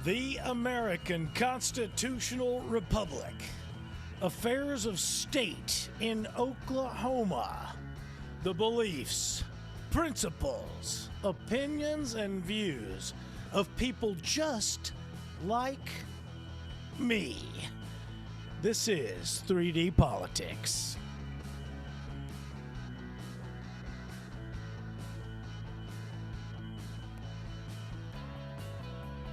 The American Constitutional Republic. Affairs of state in Oklahoma. The beliefs, principles, opinions, and views of people just like me. This is 3D Politics.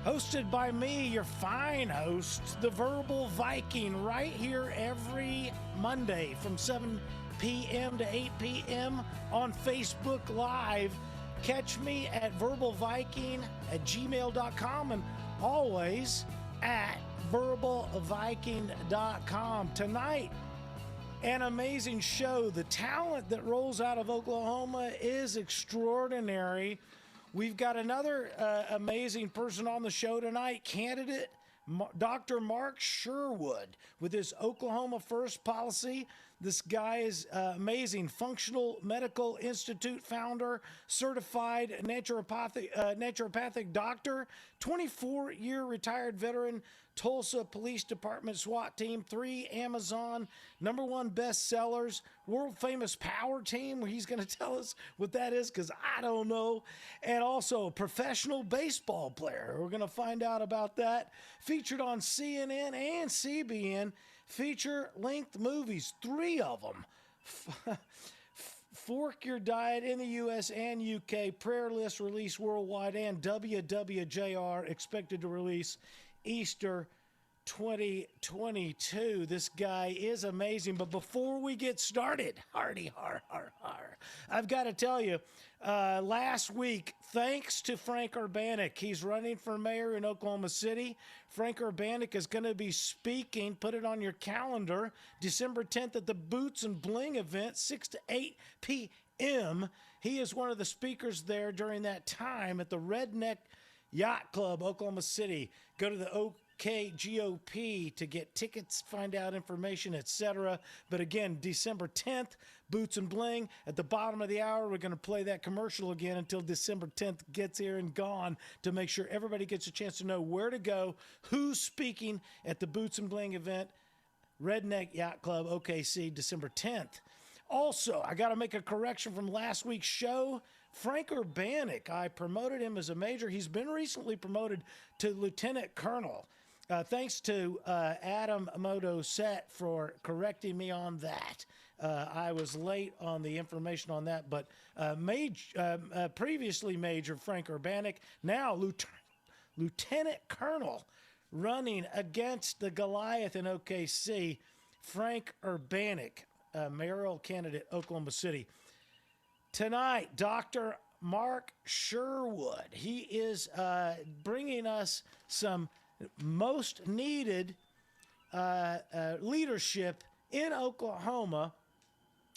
Hosted by me, your fine host, the Verbal Viking, right here every Monday from 7 p.m. to 8 p.m. on Facebook Live. Catch me at verbalviking@gmail.com and always at verbalviking.com. Tonight, an amazing show. The talent that rolls out of Oklahoma is extraordinary. We've got another amazing person on the show tonight, candidate Dr. Mark Sherwood with his Oklahoma First policy. This guy is amazing. Functional Medical Institute founder, certified naturopathic doctor, 24-year retired veteran, Tulsa Police Department SWAT team, 3 Amazon #1 bestsellers, world famous power team, where he's going to tell us what that is because I don't know, and also a professional baseball player. We're going to find out about that. Featured on CNN and CBN, feature-length movies, 3 of them. Fork Your Diet in the U.S. and U.K., Prayer List release worldwide, and WWJR expected to release Easter 2022. This guy is amazing. But before we get started, hardy har har har, I've got to tell you, last week, thanks to Frank Urbanek, he's running for mayor in Oklahoma City. Frank Urbanek is going to be speaking, put it on your calendar, December 10th at the Boots and Bling event, 6 to 8 p.m. He is one of the speakers there during that time at the Redneck Yacht Club, Oklahoma City. Go to the OKGOP to get tickets, find out information, etc. But again, December 10th, Boots and Bling. At the bottom of the hour, we're going to play that commercial again until December 10th gets here and gone to make sure everybody gets a chance to know where to go, who's speaking at the Boots and Bling event, Redneck Yacht Club, OKC, December 10th. Also, I got to make a correction from last week's show. Frank Urbanek, I promoted him as a major. He's been recently promoted to lieutenant colonel. Thanks to Adam Modoset for correcting me on that. I was late on the information on that, but previously Major Frank Urbanek, now Lieutenant Colonel, running against the Goliath in OKC, Frank Urbanek, mayoral candidate, Oklahoma City. Tonight, Dr. Mark Sherwood. He is bringing us some most needed leadership in Oklahoma,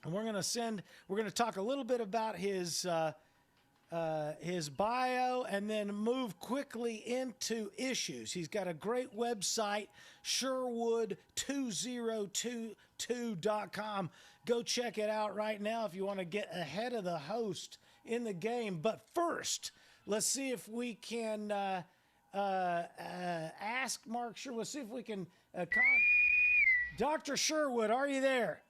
and we're going to talk a little bit about his bio and then move quickly into issues. He's got a great website, Sherwood2022.com. Go check it out right now if you want to get ahead of the host in the game. But first, let's see if we can ask Mark Sherwood, see if we can Dr. Sherwood, are you there?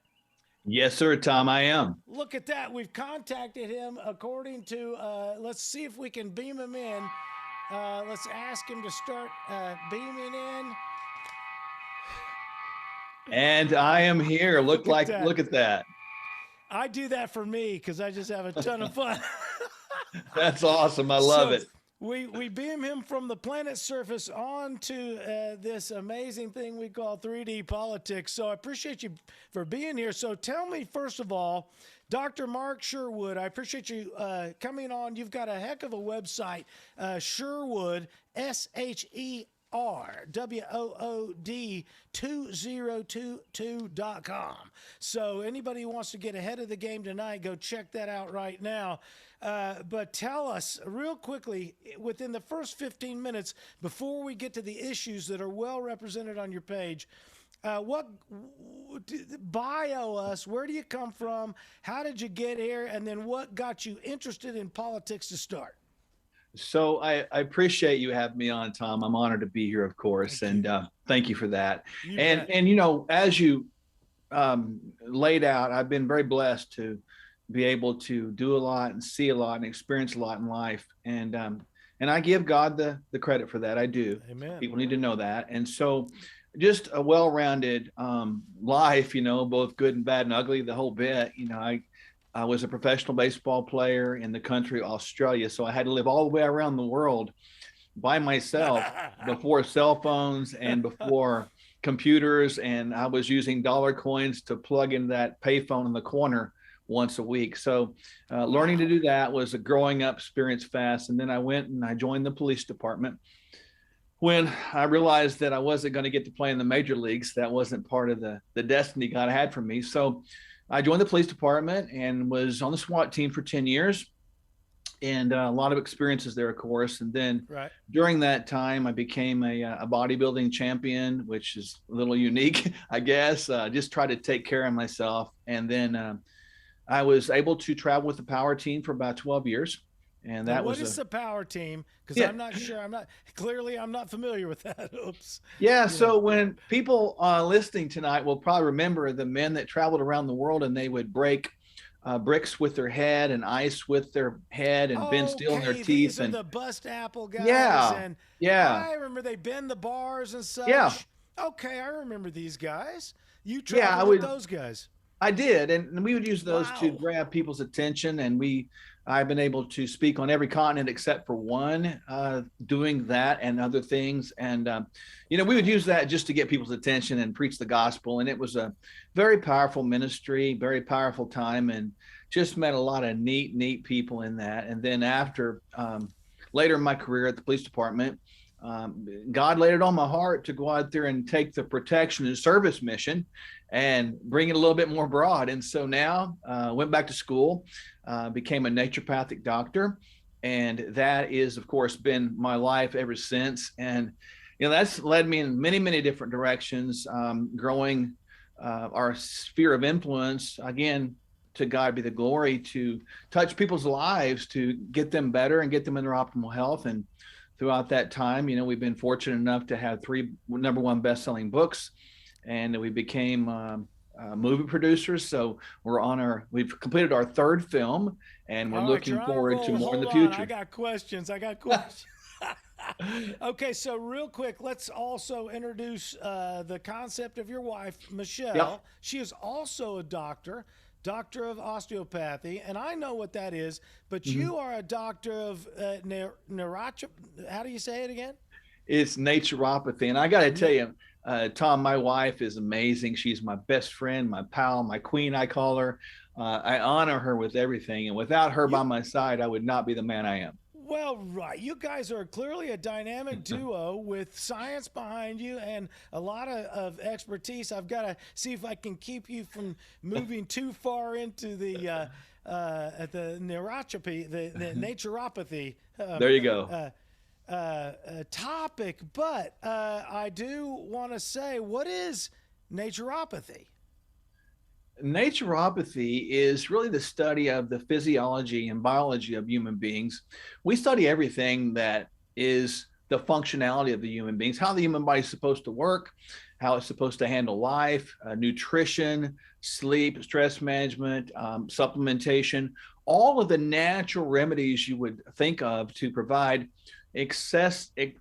Yes, sir, Tom, I am. Look at that. We've contacted him according to, let's see if we can beam him in. Let's ask him to start beaming in. And I am here. Look at that. I do that for me because I just have a ton of fun. That's awesome. I love it. We beam him from the planet's surface onto this amazing thing we call 3D politics. So I appreciate you for being here. So tell me, first of all, Dr. Mark Sherwood, I appreciate you coming on. You've got a heck of a website, Sherwood, SHERWOOD 2022.com. So anybody who wants to get ahead of the game tonight, go check that out right now. But tell us real quickly, within the first 15 minutes, before we get to the issues that are well represented on your page, bio us, where do you come from, how did you get here, and then what got you interested in politics to start? So I appreciate you having me on, Tom. I'm honored to be here, of course, Thank you. and thank you for that. You And bet. as you laid out, I've been very blessed to be able to do a lot and see a lot and experience a lot in life, and I give God the credit for that. I do. Amen. People need to know that, and so just a well-rounded life, both good and bad and ugly, the whole bit. I was a professional baseball player in the country Australia, so I had to live all the way around the world by myself before cell phones and before computers, and I was using dollar coins to plug in that payphone in the corner once a week. So learning to Wow. do that was a growing up experience fast. And then I went and I joined the police department when I realized that I wasn't going to get to play in the major leagues. That wasn't part of the destiny God had for me. So I joined the police department and was on the SWAT team for 10 years, and a lot of experiences there, of course. And then Right. during that time, I became a bodybuilding champion, which is a little unique, I guess. Just try to take care of myself. And then I was able to travel with the power team for about 12 years. And Now, that what was is a, the power team? Because yeah, I'm not sure. I'm not familiar with that. Oops. yeah. You know. So when people listening tonight will probably remember the men that traveled around the world and they would break bricks with their head and ice with their head and bend steel in their Okay, teeth. these are And the bust apple guys, yeah, and yeah, I remember they bend the bars and yeah, such. Okay, I remember these guys. You yeah. traveled with those guys. I did, and we would use those to Wow. grab people's attention. And I've been able to speak on every continent except for one, doing that and other things. And we would use that just to get people's attention and preach the gospel. And it was a very powerful ministry, very powerful time, and just met a lot of neat people in that. And then after, later in my career at the police department, God laid it on my heart to go out there and take the protection and service mission and bring it a little bit more broad. And so now went back to school, became a naturopathic doctor. And that is, of course, been my life ever since. And, that's led me in many different directions, growing our sphere of influence. Again, to God be the glory, to touch people's lives, to get them better and get them in their optimal health. And throughout that time, we've been fortunate enough to have 3 number 1 best-selling books, and we became movie producers. So we've completed our 3rd film, and we're All right, you're looking on a forward to roll. more in Hold the on. I future. got questions. Okay, so real quick, let's also introduce the concept of your wife, Yep. Michelle. She is also a doctor of osteopathy, and I know what that is, but Mm-hmm. you are a doctor of how do you say it again? It's naturopathy. And I got to tell you, Tom, my wife is amazing. She's my best friend, my pal, my queen, I call her. I honor her with everything. And without her by You my side, I would not be the man I am. Well, right. You guys are clearly a dynamic duo with science behind you and a lot of expertise. I've got to see if I can keep you from moving too far into the neuropathy, the naturopathy There you go. topic. But I do want to say, what is naturopathy? Naturopathy is really the study of the physiology and biology of human beings. We study everything that is the functionality of the human beings, how the human body is supposed to work, how it's supposed to handle life, nutrition, sleep, stress management, supplementation, all of the natural remedies you would think of to provide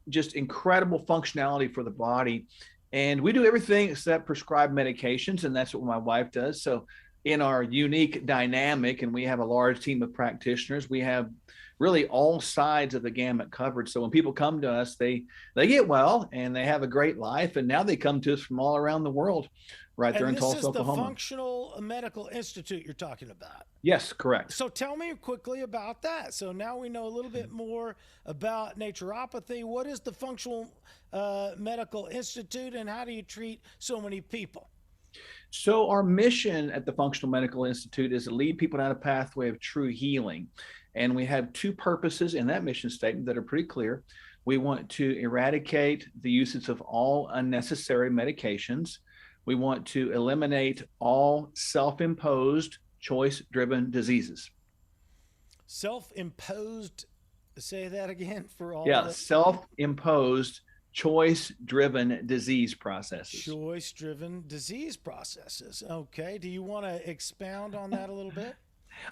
just incredible functionality for the body. And we do everything except prescribe medications, and that's what my wife does. So in our unique dynamic, and we have a large team of practitioners, we have really all sides of the gamut covered. So when people come to us, they get well and they have a great life, and now they come to us from all around the world, right there And in this Tulsa, is the Oklahoma. Functional Medical Institute you're talking about. Yes, correct. So tell me quickly about that. So now we know a little bit more about naturopathy. What is the Functional Medical Institute, and how do you treat so many people? So our mission at the Functional Medical Institute is to lead people down a pathway of true healing. And we have 2 purposes in that mission statement that are pretty clear. We want to eradicate the usage of all unnecessary medications. We want to eliminate all self-imposed choice-driven diseases. Self-imposed Say that again for all of Yeah, the self-imposed, choice-driven disease processes. choice-driven disease processes. Okay. Do you want to expound on that a little bit?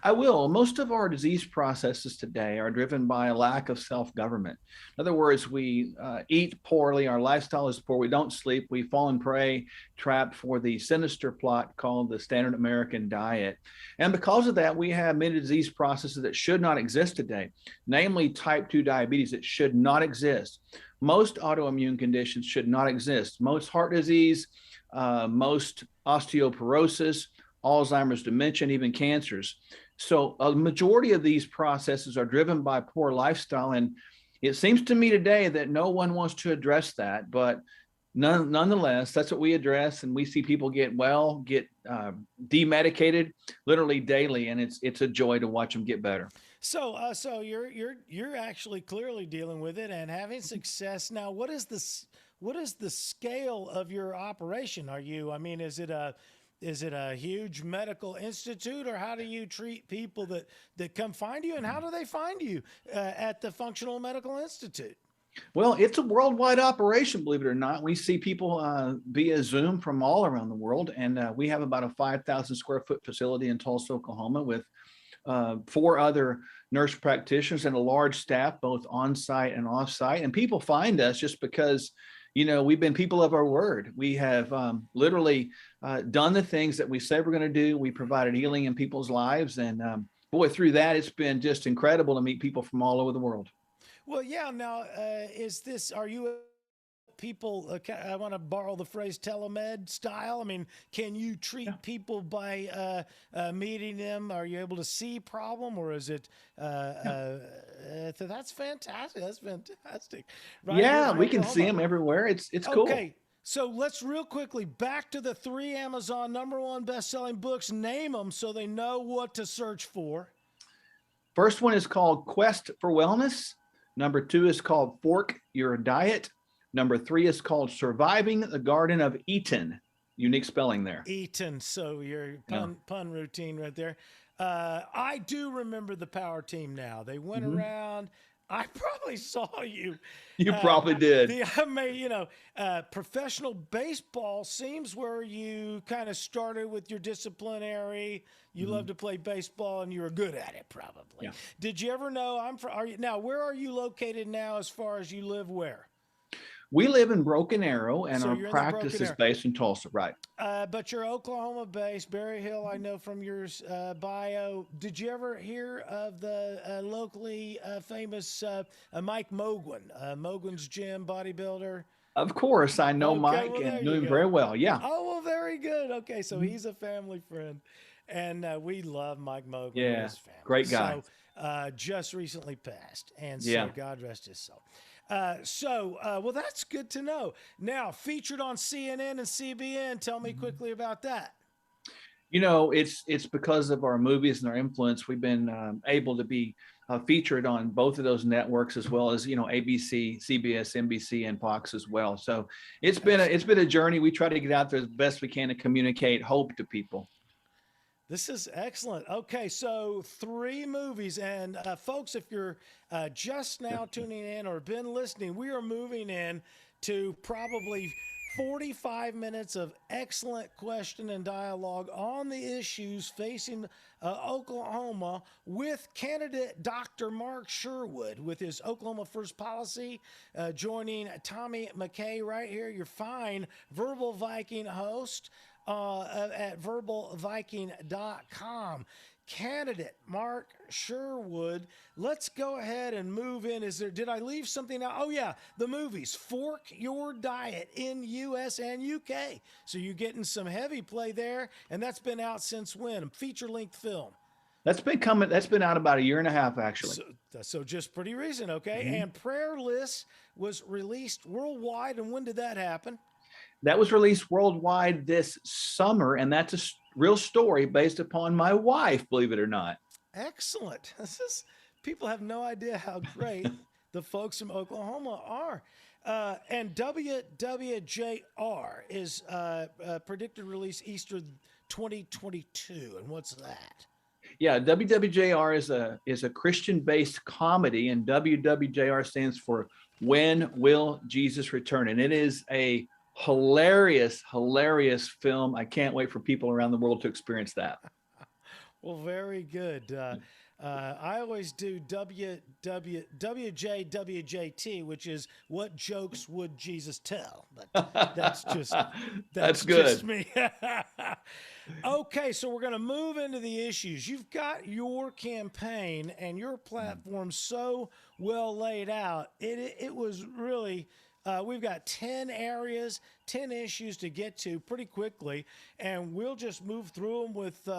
I will. Most of our disease processes today are driven by a lack of self government. In other words, we eat poorly, our lifestyle is poor, we don't sleep, we fall and prey, trapped for the sinister plot called the standard American diet. And because of that, we have many disease processes that should not exist today, namely type 2 diabetes that should not exist. Most autoimmune conditions should not exist. Most heart disease, most osteoporosis, Alzheimer's, dementia, and even cancers. So a majority of these processes are driven by poor lifestyle. And it seems to me today that no one wants to address that. But nonetheless, that's what we address. And we see people get demedicated literally daily. And it's a joy to watch them get better. So you're actually clearly dealing with it and having success. Now, what is this? What is the scale of your operation? Is it a huge medical institute, or how do you treat people that come find you, and how do they find you at the Functional Medical Institute? Well, it's a worldwide operation, believe it or not. We see people via Zoom from all around the world, and we have about a 5,000 square foot facility in Tulsa, Oklahoma, with 4 other nurse practitioners and a large staff, both on site and off site. And people find us just because we've been people of our word. We have literally done the things that we said we're going to do. We provided healing in people's lives. And boy, through that, it's been just incredible to meet people from all over the world. Well, yeah. Now, are you people, I want to borrow the phrase telemed style. I mean, can you treat people by meeting them? Are you able to see problem, or is it, that's fantastic. That's fantastic. Right, we can see them everywhere. It's cool. Okay. So let's real quickly back to the 3 Amazon #1 best-selling books. Name them so they know what to search for. First one is called Quest for Wellness. Number 2 is called Fork Your Diet. Number 3 is called Surviving the Garden of Eden. Unique spelling there. Eden. So your pun routine right there. I do remember the Power Team now. They went around. I probably saw you. You probably did. Professional baseball seems where you kind of started with your disciplinary. You love to play baseball, and you were good at it, probably. Yeah. Did you ever know? Where are you located now as far as you live where? We live in Broken Arrow, and So our you're in the practice Broken is Arrow. based in Tulsa, right? But you're Oklahoma-based. Berry Hill, I know from your bio. Did you ever hear of the locally famous Mike Moguen, Moguen's Gym bodybuilder? Of course, I know Okay, Mike well, there and you knew him go. very well. Yeah. Oh, well, very good. Okay, so he's a family friend. And we love Mike Moguen and Yeah, his family. great guy. So just recently passed. And so Yeah. God rest his soul. Well, that's good to know. Now, featured on CNN and CBN. Tell me quickly about that. It's because of our movies and our influence. We've been able to be featured on both of those networks, as well as ABC, CBS, NBC, and Fox as well. So it's been a journey. We try to get out there as best we can to communicate hope to people. This is excellent. Okay, so 3 movies. And folks, if you're just now tuning in or been listening, we are moving in to probably 45 minutes of excellent question and dialogue on the issues facing Oklahoma with candidate Dr. Mark Sherwood with his Oklahoma First policy, joining Tommy McKay right here, your fine Verbal Viking host. At verbalviking.com. Candidate Mark Sherwood. Let's go ahead and move in. Did I leave something out? Oh yeah, the movies. Fork Your Diet in US and UK. So you're getting some heavy play there, and that's been out since when? A feature-length film. That's been out about a year and a half, actually. So just pretty recent, okay? And Prayer List was released worldwide, and when did that happen? That was released worldwide this summer, and that's a real story based upon my wife, believe it or not. Excellent. People have no idea how great the folks from Oklahoma are. And WWJR is predicted release Easter 2022. And what's that? Yeah, WWJR is a Christian-based comedy, and WWJR stands for When Will Jesus Return? And it is a hilarious, hilarious film. I can't wait for people around the world to experience that. Well, very good. I always do WJWJT, which is what jokes would Jesus tell? But that's just That's that's just good. me. Okay, so we're going to move into the issues. You've got your campaign and your platform so well laid out. It was really. We've got 10 areas, 10 issues to get to pretty quickly, and we'll just move through them with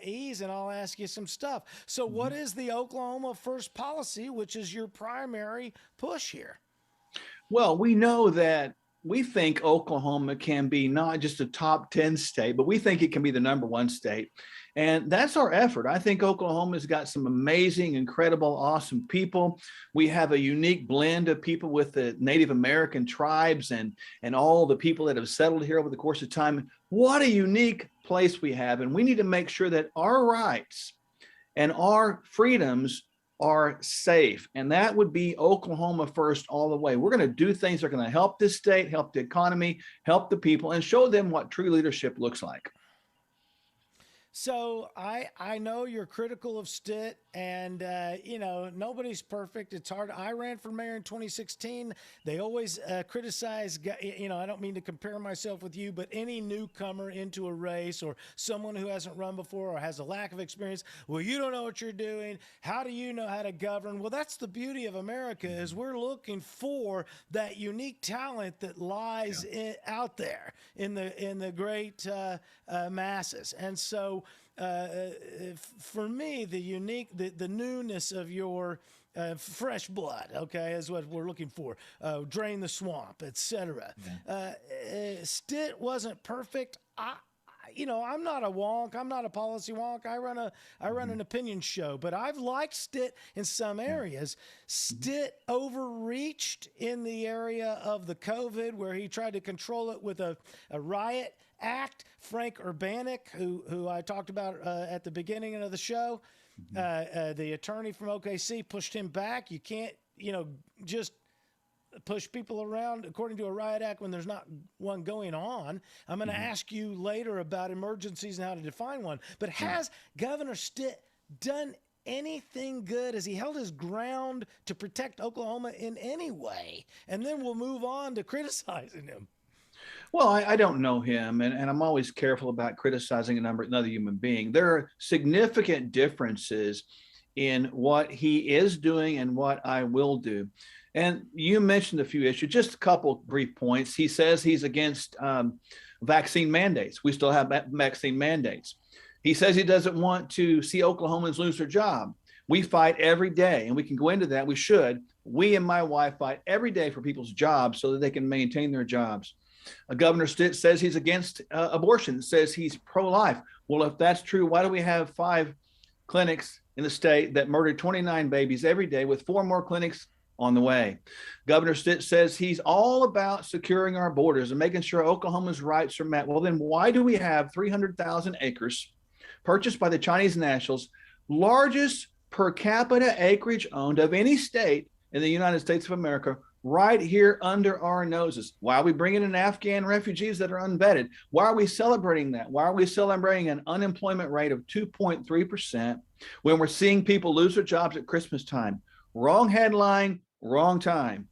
ease, and I'll ask you some stuff. So, what is the Oklahoma First policy, which is your primary push here? Well, we know that we think Oklahoma can be not just a top 10 state, but we think it can be the number one state. And that's our effort. I think Oklahoma's got some amazing, incredible, awesome people. We have a unique blend of people with the Native American tribes and all the people that have settled here over the course of time. What a unique place we have. And we need to make sure that our rights and our freedoms are safe. And that would be Oklahoma first all the way. We're going to do things that are going to help this state, help the economy, help the people, and show them what true leadership looks like. So I know you're critical of Stitt, and nobody's perfect. It's hard. I ran for mayor in 2016. They always criticize. I don't mean to compare myself with you, but any newcomer into a race or someone who hasn't run before or has a lack of experience. Well, you don't know what you're doing. How do you know how to govern? Well, that's the beauty of America is we're looking for that unique talent that lies out there in the great masses, and so. For me, the newness of your fresh blood, okay, is what we're looking for. Drain the swamp, etc. Stitt wasn't perfect. I'm not a wonk. I'm not a policy wonk. I run an opinion show, but I've liked Stitt in some areas. Stitt overreached in the area of the COVID, where he tried to control it with a riot act. Frank Urbanek, who I talked about at the beginning of the show, the attorney from OKC pushed him back. You can't, just push people around according to a riot act when there's not one going on. I'm going to ask you later about emergencies and how to define one. But has Governor Stitt done anything good? Has he held his ground to protect Oklahoma in any way? And then we'll move on to criticizing him. Well, I don't know him, and I'm always careful about criticizing another human being. There are significant differences in what he is doing and what I will do. And you mentioned a few issues, just a couple brief points. He says he's against vaccine mandates. We still have vaccine mandates. He says he doesn't want to see Oklahomans lose their job. We fight every day, and we can go into that. We should. We and my wife fight every day for people's jobs so that they can maintain their jobs. Governor Stitt says he's against abortion, says he's pro-life. Well, if that's true, why do we have 5 clinics in the state that murder 29 babies every day with 4 more clinics on the way? Governor Stitt says he's all about securing our borders and making sure Oklahoma's rights are met. Well, then why do we have 300,000 acres purchased by the Chinese nationals, largest per capita acreage owned of any state in the United States of America, right here under our noses? Why are we bringing in Afghan refugees that are unvetted? Why are we celebrating that? Why are we celebrating an unemployment rate of 2.3% when we're seeing people lose their jobs at Christmas time? Wrong headline, wrong time.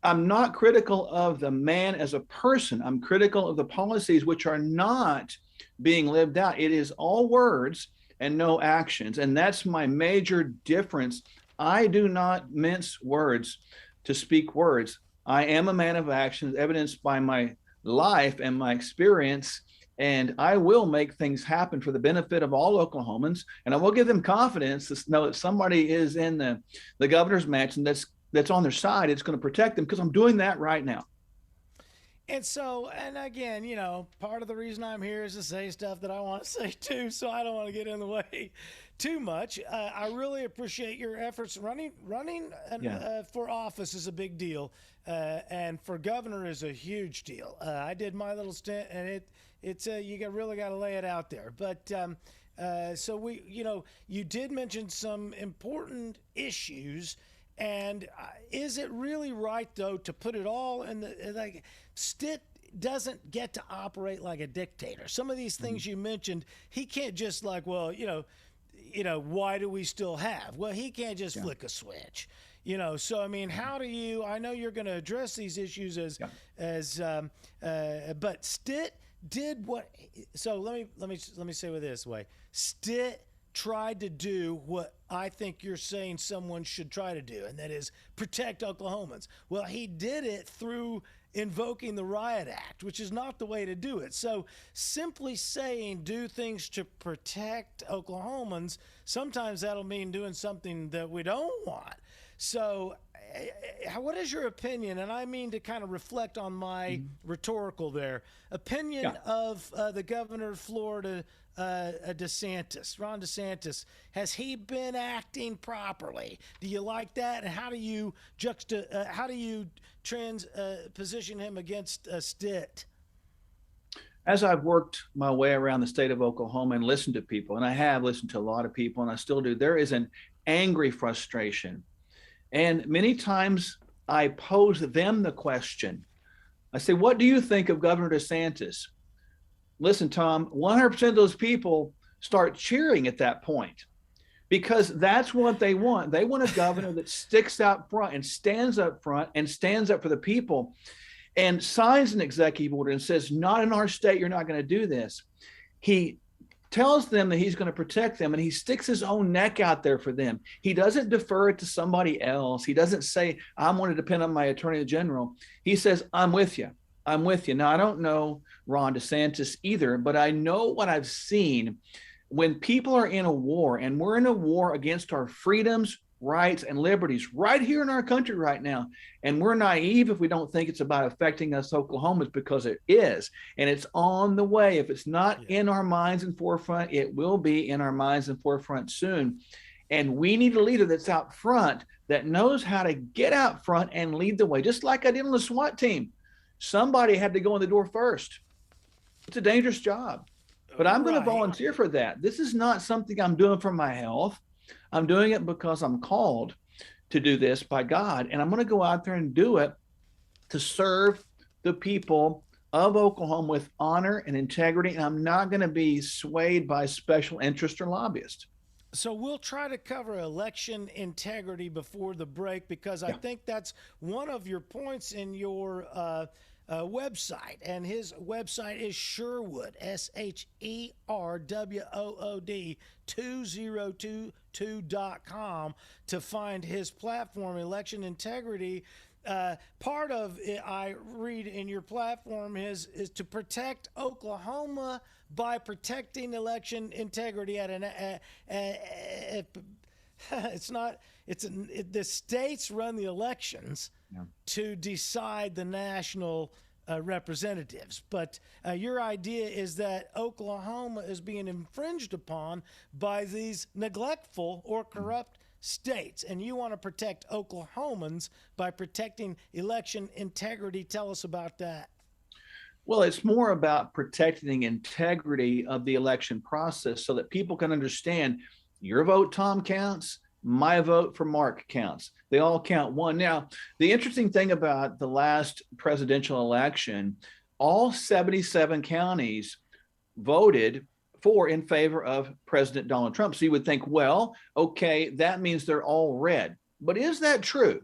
I'm not critical of the man as a person. I'm critical of the policies which are not being lived out. It is all words and no actions. And that's my major difference. I do not mince words to speak words. I am a man of action, evidenced by my life and my experience, and I will make things happen for the benefit of all Oklahomans, and I will give them confidence to know that somebody is in the governor's mansion that's on their side. It's going to protect them, because I'm doing that right now. And so, and again, part of the reason I'm here is to say stuff that I want to say too, so I don't want to get in the way too much. I really appreciate your efforts. Running for office is a big deal, and for governor is a huge deal. I did my little stint, and it's you really got to lay it out there. But So you did mention some important issues, and is it really right though to put it all in the like Stitt doesn't get to operate like a dictator. Some of these things you mentioned, he can't just like, well, why do we still have? Well, he can't just flick a switch. So I mean, how do you? I know you're going to address these issues but Stitt did what? So let me say it this way: Stitt tried to do what I think you're saying someone should try to do, and that is protect Oklahomans. Well, he did it through invoking the Riot Act, which is not the way to do it. So simply saying do things to protect Oklahomans, sometimes that'll mean doing something that we don't want. So what is your opinion, and I mean to kind of reflect on my rhetorical there, opinion of the governor of Florida, DeSantis, Ron DeSantis? Has he been acting properly? Do you like that? And how do you position him against Stitt? As I've worked my way around the state of Oklahoma and listened to people, and I have listened to a lot of people, and I still do, there is an angry frustration. And many times I pose them the question. I say, what do you think of Governor DeSantis? Listen, Tom, 100% of those people start cheering at that point because that's what they want. They want a governor that sticks out front and stands up front and stands up for the people and signs an executive order and says, not in our state, you're not going to do this. He tells them that he's going to protect them, and he sticks his own neck out there for them. He doesn't defer it to somebody else. He doesn't say, I'm going to depend on my attorney general. He says, I'm with you. I'm with you. Now, I don't know Ron DeSantis either, but I know what I've seen when people are in a war, and we're in a war against our freedoms, rights, and liberties right here in our country right now. And we're naive if we don't think it's about affecting us Oklahomans, because it is. And it's on the way. If it's not in our minds and forefront, it will be in our minds and forefront soon. And we need a leader that's out front, that knows how to get out front and lead the way, just like I did on the SWAT team. Somebody had to go in the door first. It's a dangerous job, but I'm going to volunteer for that. This is not something I'm doing for my health. I'm doing it because I'm called to do this by God. And I'm going to go out there and do it to serve the people of Oklahoma with honor and integrity. And I'm not going to be swayed by special interest or lobbyists. So we'll try to cover election integrity before the break, because I think that's one of your points in your website. And his website is Sherwood, SHERWOOD 2022.com, to find his platform, Election Integrity. Part of it, I read in your platform, is to protect Oklahoma by protecting election integrity the states run the elections to decide the national representatives. But your idea is that Oklahoma is being infringed upon by these neglectful or corrupt states, and you want to protect Oklahomans by protecting election integrity. Tell us about that. Well, it's more about protecting the integrity of the election process so that people can understand your vote, Tom, counts. My vote for Mark counts. They all count one. Now, the interesting thing about the last presidential election, all 77 counties voted in favor of President Donald Trump. So you would think, well, okay, that means they're all red. But is that true?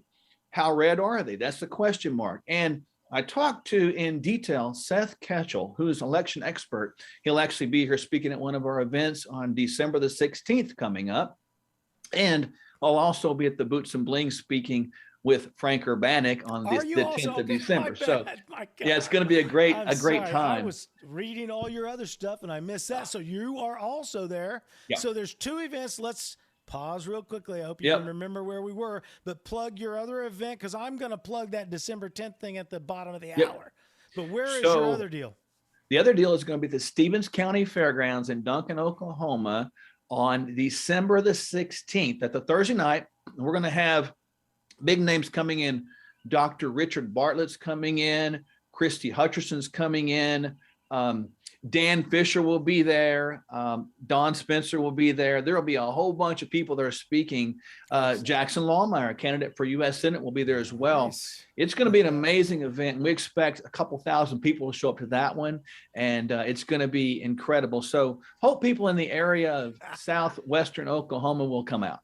How red are they? That's the question mark. And I talked to in detail Seth Ketchel, who's an election expert. He'll actually be here speaking at one of our events on December the 16th coming up. And I'll also be at the Boots and Bling speaking with Frank Urbanek on the 10th of December. So yeah, it's going to be a great time. I was reading all your other stuff and I missed that. So you are also there. Yep. So there's two events. Let's pause real quickly. I hope you can remember where we were, but plug your other event, because I'm going to plug that December 10th thing at the bottom of the hour. But where is your other deal? The other deal is going to be the Stevens County Fairgrounds in Duncan, Oklahoma on December the 16th. At the Thursday night, we're going to have big names coming in. Dr. Richard Bartlett's coming in. Christy Hutcherson's coming in. Dan Fisher will be there. Don Spencer will be there. There will be a whole bunch of people that are speaking. Jackson Lawmeyer, candidate for U.S. Senate, will be there as well. Nice. It's going to be an amazing event. And we expect a couple thousand people to show up to that one. And it's going to be incredible. So hope people in the area of southwestern Oklahoma will come out.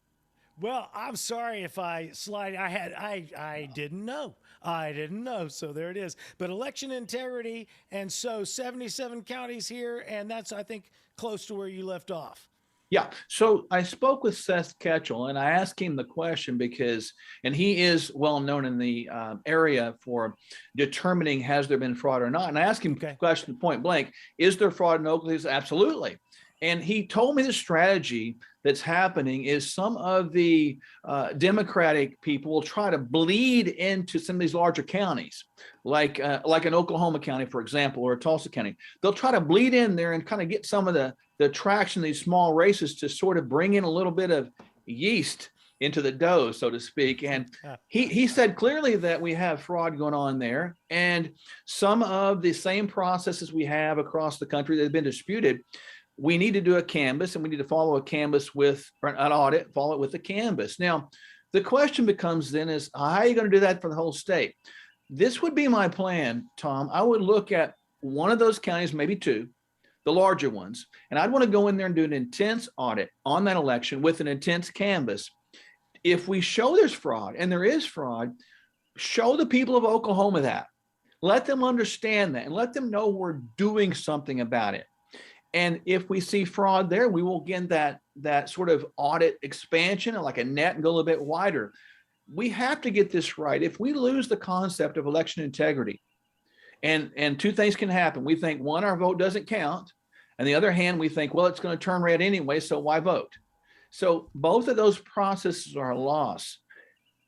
Well, I'm sorry if I slide. I didn't know. I didn't know. So there it is. But election integrity, and so 77 counties here, and that's, I think, close to where you left off. Yeah. So I spoke with Seth Ketchel and I asked him the question because, and he is well known in the area for determining has there been fraud or not. And I asked him the question point blank, is there fraud in Oklahoma? He said, absolutely. And he told me the strategy that's happening is some of the Democratic people will try to bleed into some of these larger counties, like an Oklahoma County, for example, or a Tulsa County. They'll try to bleed in there and kind of get some of the traction, these small races, to sort of bring in a little bit of yeast into the dough, so to speak. And he said clearly that we have fraud going on there. And some of the same processes we have across the country that have been disputed, we need to do a canvas, and we need to follow a canvas with or an audit, follow it with a canvas. Now, the question becomes then is, how are you going to do that for the whole state? This would be my plan, Tom. I would look at one of those counties, maybe two, the larger ones, and I'd want to go in there and do an intense audit on that election with an intense canvas. If we show there's fraud, and there is fraud, show the people of Oklahoma that. Let them understand that, and let them know we're doing something about it. And if we see fraud there, we will get that sort of audit expansion, like a net, and go a little bit wider. We have to get this right. If we lose the concept of election integrity, and two things can happen. We think, one, our vote doesn't count. And the other hand, we think, well, it's going to turn red anyway, so why vote? So both of those processes are a loss.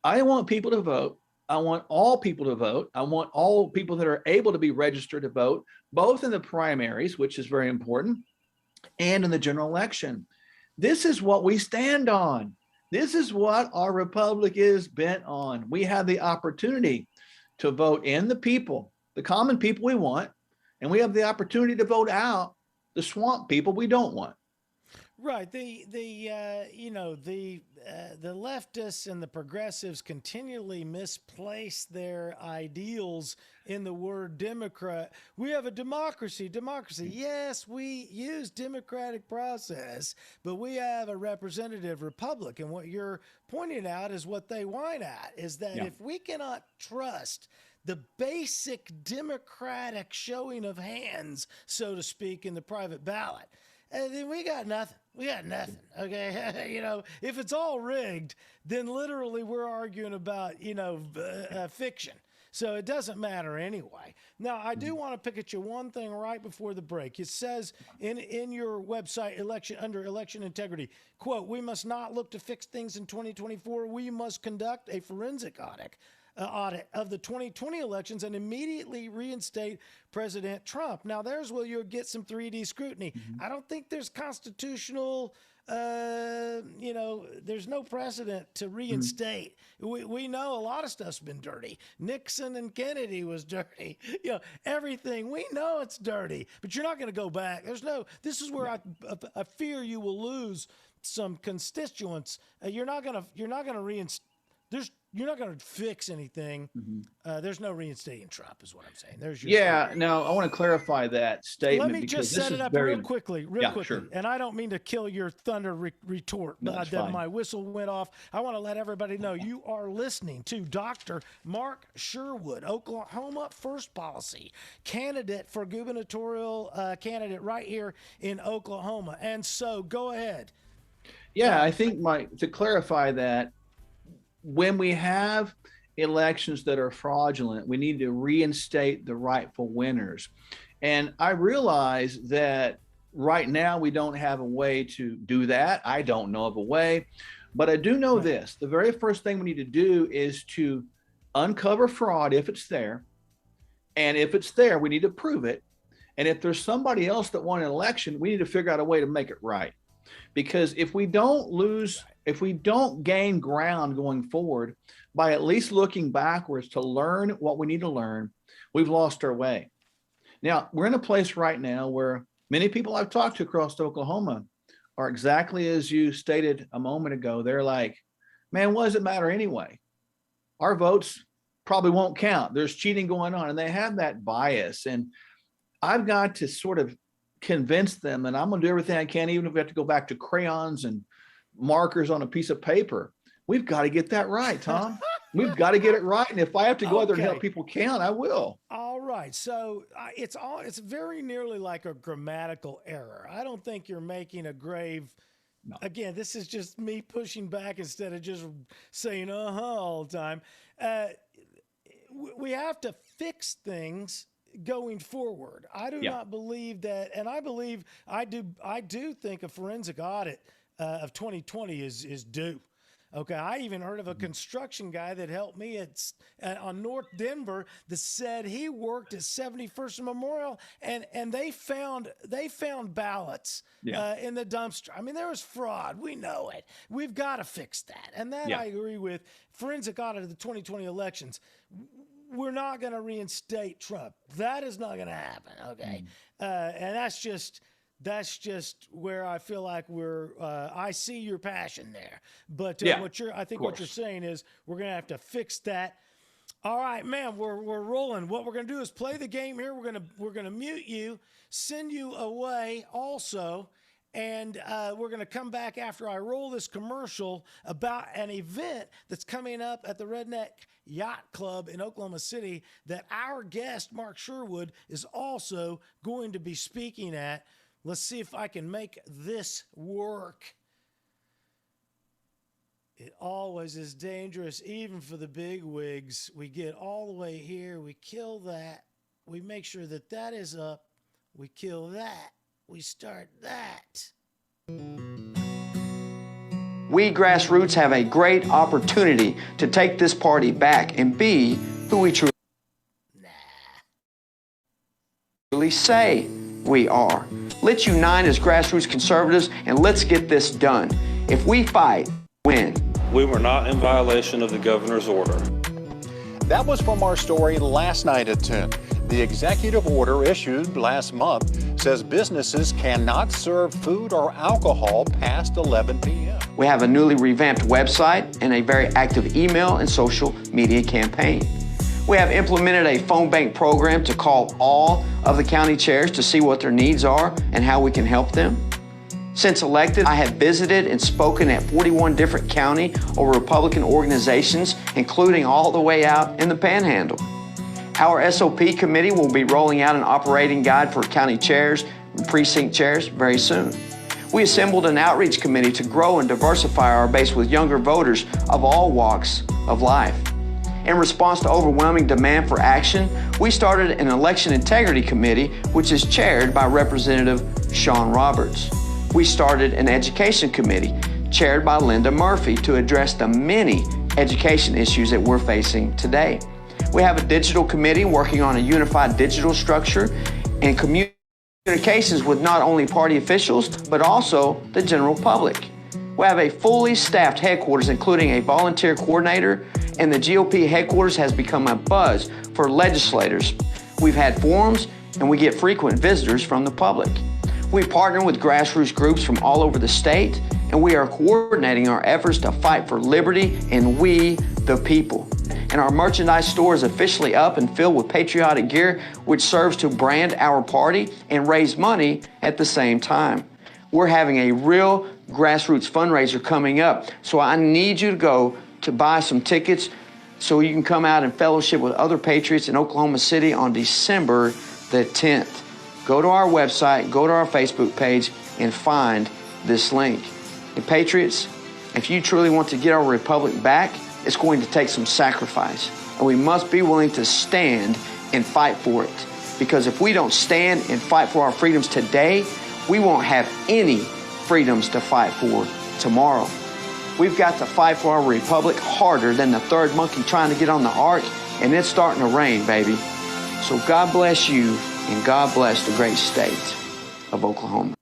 I want people to vote. I want all people to vote. I want all people that are able to be registered to vote, both in the primaries, which is very important, and in the general election. This is what we stand on. This is what our republic is bent on. We have the opportunity to vote in the people, the common people we want, and we have the opportunity to vote out the swamp people we don't want. Right. The leftists and the progressives continually misplace their ideals in the word Democrat. We have a democracy. Yes, we use democratic process, but we have a representative republic. And what you're pointing out is what they whine at, is that if we cannot trust the basic democratic showing of hands, so to speak, in the private ballot, then we got nothing. We got nothing. Okay. If it's all rigged, then literally we're arguing about, fiction. So it doesn't matter anyway. Now, I do want to pick at you one thing right before the break. It says in your website, under election integrity, quote, "We must not look to fix things in 2024. We must conduct a forensic audit of the 2020 elections and immediately reinstate President Trump." Now, there's where you'll get some 3D scrutiny. I don't think there's constitutional, there's no precedent to reinstate. We know a lot of stuff's been dirty. Nixon and Kennedy was dirty. Everything. We know it's dirty, but you're not going to go back. This is where I fear you will lose some constituents. You're not going to reinstate. You're not going to fix anything. There's no reinstating Trump, is what I'm saying. There's your Now I want to clarify that statement. Let me just set it up real quickly. Sure. And I don't mean to kill your thunder retort, but my whistle went off. I want to let everybody know you are listening to Dr. Mark Sherwood, Oklahoma First Policy candidate for gubernatorial candidate right here in Oklahoma. And so go ahead. Yeah, I think to clarify that, when we have elections that are fraudulent, we need to reinstate the rightful winners. And I realize that right now we don't have a way to do that. I don't know of a way, but I do know this. The very first thing we need to do is to uncover fraud if it's there. And if it's there, we need to prove it. And if there's somebody else that won an election, we need to figure out a way to make it right. Because if we don't gain ground going forward by at least looking backwards to learn what we need to learn, we've lost our way. Now, we're in a place right now where many people I've talked to across Oklahoma are exactly as you stated a moment ago. They're like, man, what does it matter anyway? Our votes probably won't count. There's cheating going on, and they have that bias. And I've got to sort of convince them, and I'm going to do everything I can, even if we have to go back to crayons and markers on a piece of paper. We've got to get that right, Tom. We've got to get it right. And if I have to go out there and help people count, I will. All right. So it's very nearly like a grammatical error. I don't think you're making a grave. No. Again, this is just me pushing back instead of just saying all the time. We have to fix things going forward. I do not believe that, and I do think a forensic audit of 2020 is due. Okay, I even heard of a construction guy that helped me on North Denver that said he worked at 71st Memorial, and they found ballots in the dumpster. I mean, there was fraud. We know it. We've got to fix that, and that I agree with. Forensic audit of the 2020 elections. We're not going to reinstate Trump. That is not going to happen. Okay, and that's just where I feel like I see your passion there. But what you're saying is we're going to have to fix that. All right, man, we're rolling. What we're going to do is play the game here. We're going to mute you, send you away also, and we're going to come back after I roll this commercial about an event that's coming up at the Redneck Yacht Club in Oklahoma City that our guest, Mark Sherwood, is also going to be speaking at. Let's see if I can make this work. It always is dangerous, even for the big wigs. We get all the way here. We kill that. We make sure that is up. We kill that. We start that. We grassroots have a great opportunity to take this party back and be who we truly say we are. Let's unite as grassroots conservatives and let's get this done. If we fight, win. We were not in violation of the governor's order. That was from our story last night at 10. The executive order issued last month says businesses cannot serve food or alcohol past 11 p.m. We have a newly revamped website and a very active email and social media campaign. We have implemented a phone bank program to call all of the county chairs to see what their needs are and how we can help them. Since elected, I have visited and spoken at 41 different county or Republican organizations, including all the way out in the Panhandle. Our SOP committee will be rolling out an operating guide for county chairs and precinct chairs very soon. We assembled an outreach committee to grow and diversify our base with younger voters of all walks of life. In response to overwhelming demand for action, we started an election integrity committee, which is chaired by Representative Sean Roberts. We started an education committee, chaired by Linda Murphy, to address the many education issues that we're facing today. We have a digital committee working on a unified digital structure and communications with not only party officials, but also the general public. We have a fully staffed headquarters, including a volunteer coordinator, and the GOP headquarters has become a buzz for legislators. We've had forums, and we get frequent visitors from the public. We partner with grassroots groups from all over the state, and we are coordinating our efforts to fight for liberty and we, the people. And our merchandise store is officially up and filled with patriotic gear, which serves to brand our party and raise money at the same time. We're having a real grassroots fundraiser coming up, so I need you to go to buy some tickets so you can come out and fellowship with other patriots in Oklahoma City on December the 10th. Go to our website, go to our Facebook page, and find this link. And patriots, if you truly want to get our republic back, it's going to take some sacrifice. And we must be willing to stand and fight for it. Because if we don't stand and fight for our freedoms today, we won't have any freedoms to fight for tomorrow. We've got to fight for our republic harder than the third monkey trying to get on the ark, and it's starting to rain, baby. So God bless you, and God bless the great state of Oklahoma.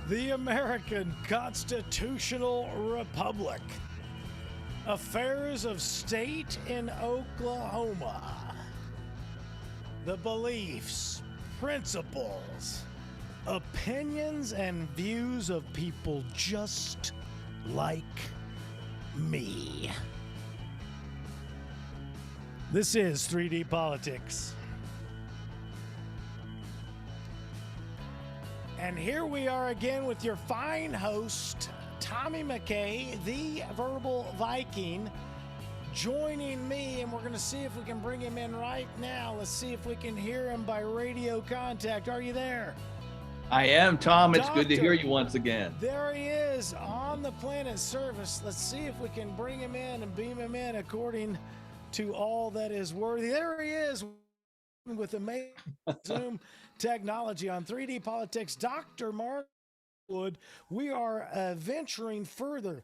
the American Constitutional Republic. Affairs of state in Oklahoma. The beliefs, principles, opinions, and views of people just like me. This is 3D Politics. And here we are again with your fine host, Tommy McKay, the Verbal Viking, joining me, and we're going to see if we can bring him in right now. Let's see if we can hear him by radio contact. Are you there? I am, Tom. It's good to Doctor, hear you once again. There he is on the planet surface. Let's see if we can bring him in and beam him in according to all that is worthy. There he is with amazing Zoom technology on 3D Politics. Dr. Mark Wood, we are venturing further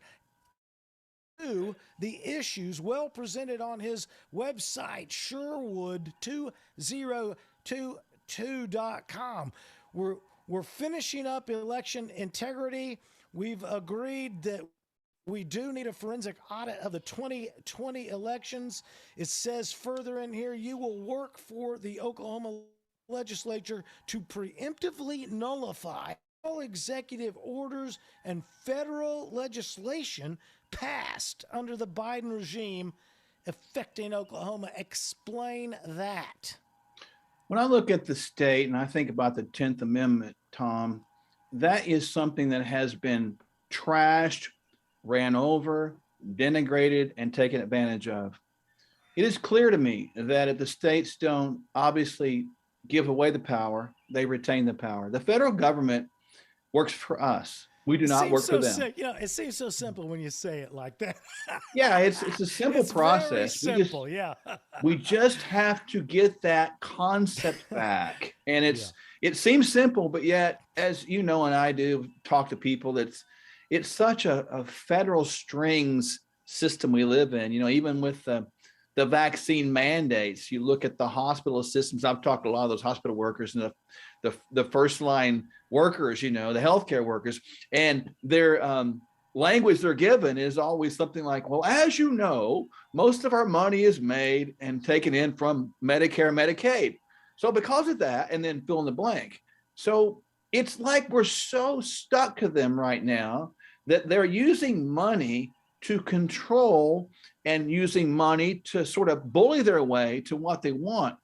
to the issues well presented on his website, Sherwood2022.com. We're finishing up election integrity. We've agreed that we do need a forensic audit of the 2020 elections. It says further in here, you will work for the Oklahoma legislature to preemptively nullify all executive orders and federal legislation passed under the Biden regime affecting Oklahoma. Explain that. When I look at the state and I think about the 10th Amendment, Tom, that is something that has been trashed, ran over, denigrated, and taken advantage of. It is clear to me that if the states don't obviously give away the power, they retain the power. The federal government works for us. We do not work for them. It seems so simple when you say it like that. Yeah, it's a simple process. Very simple, we just have to get that concept back. And it seems simple, but yet, as you know, and I do talk to people, it's such a federal strings system we live in. You know, even with the vaccine mandates, you look at the hospital systems. I've talked to a lot of those hospital workers and the first line workers, you know, the healthcare workers, and their language they're given is always something like, well, as you know, most of our money is made and taken in from Medicare, Medicaid. So because of that, and then fill in the blank. So it's like we're so stuck to them right now that they're using money to control and using money to sort of bully their way to what they want.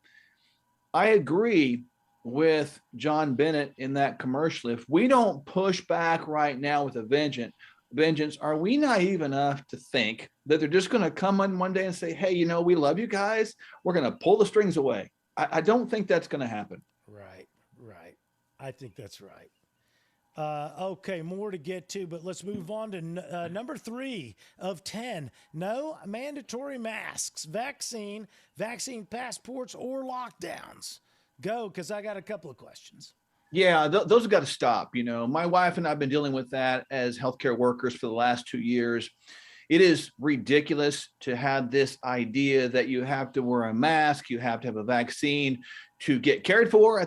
I agree with John Bennett in that commercial. If we don't push back right now with a vengeance, are we naive enough to think that they're just going to come on one day and say, hey, you know, we love you guys, we're going to pull the strings away? I don't think that's going to happen. Right. I think that's right. Okay, more to get to, but let's move on to number 3 of 10. No mandatory masks, vaccine passports, or lockdowns. Go, because I got a couple of questions. Yeah, those have got to stop. You know, my wife and I have been dealing with that as healthcare workers for the last 2 years. It is ridiculous to have this idea that you have to wear a mask, you have to have a vaccine to get cared for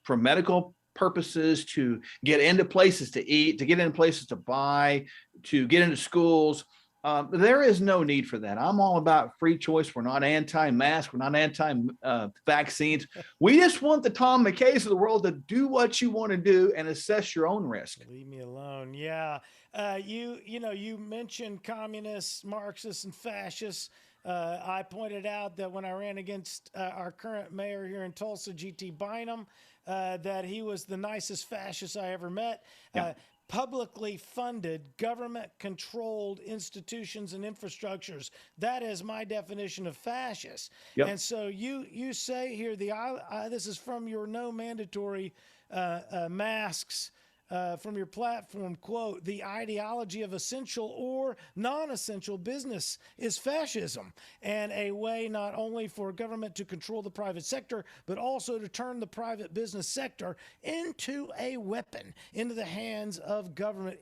for medical purposes, to get into places to eat, to get into places to buy, to get into schools. There is no need for that. I'm all about free choice. We're not anti-mask. We're not anti-vaccines. We just want the Tom McKays of the world to do what you want to do and assess your own risk. Leave me alone. Yeah. You mentioned communists, Marxists, and fascists. I pointed out that when I ran against our current mayor here in Tulsa, G.T. Bynum, that he was the nicest fascist I ever met. Yeah. Publicly funded, government-controlled institutions and infrastructures. That is my definition of fascist. Yep. And so you say here, this is from your no mandatory masks, from your platform, quote, the ideology of essential or non-essential business is fascism, and a way not only for government to control the private sector, but also to turn the private business sector into a weapon into the hands of government,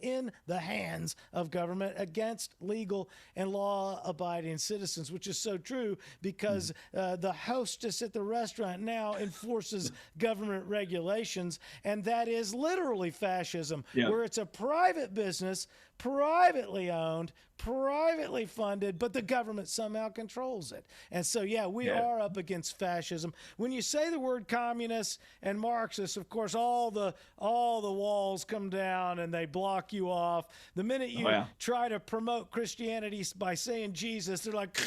against legal and law-abiding citizens, which is so true because the hostess at the restaurant now enforces government regulations, and that is literally fascism. fascism, Yeah. where it's a private business, privately owned, privately funded, but the government somehow controls it. And so, yeah, we are up against fascism. When you say the word communist and Marxist, of course, all the walls come down and they block you off. The minute you try to promote Christianity by saying Jesus, they're like,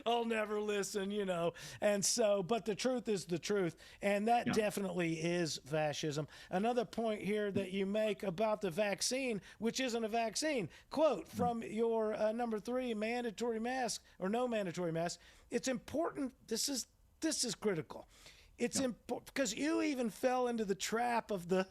I'll never listen, And so, but the truth is the truth, and that definitely is fascism. Another point here that you make about the vaccine, which isn't a vaccine, quote from your number 3, mandatory mask or no mandatory mask. It's important. This is critical. It's important because you even fell into the trap of the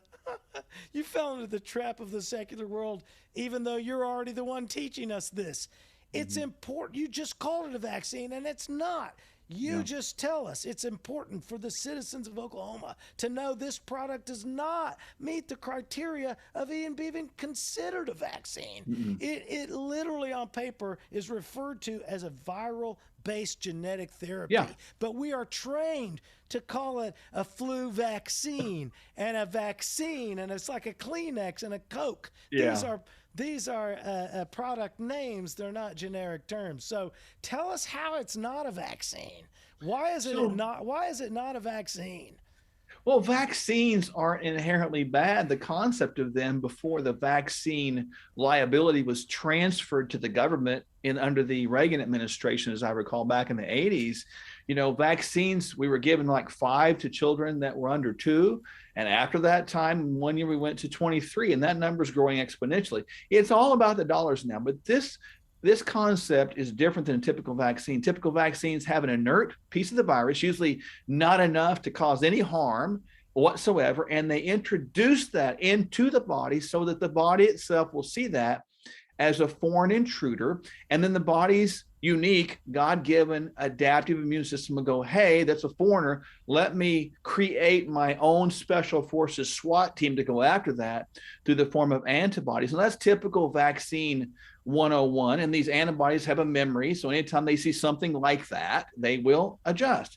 secular world, even though you're already the one teaching us this. It's important. You just called it a vaccine, and it's not. You just tell us it's important for the citizens of Oklahoma to know this product does not meet the criteria of even being considered a vaccine. It literally on paper is referred to as a viral-based genetic therapy. But we are trained to call it a flu vaccine and a vaccine, and it's like a Kleenex and a Coke. These are product names. They're not generic terms. So tell us how it's not a vaccine. Why is it not a vaccine? Well, vaccines aren't inherently bad. The concept of them before the vaccine liability was transferred to the government under the Reagan administration, as I recall, back in the 80s, vaccines, we were given like 5 to children that were under 2. And after that time, 1 year we went to 23, and that number is growing exponentially. It's all about the dollars now, but this concept is different than a typical vaccine. Typical vaccines have an inert piece of the virus, usually not enough to cause any harm whatsoever, and they introduce that into the body so that the body itself will see that as a foreign intruder, and then the body's unique, God-given, adaptive immune system will go, hey, that's a foreigner. Let me create my own special forces SWAT team to go after that through the form of antibodies. And that's typical vaccine 101. And these antibodies have a memory. So anytime they see something like that, they will adjust.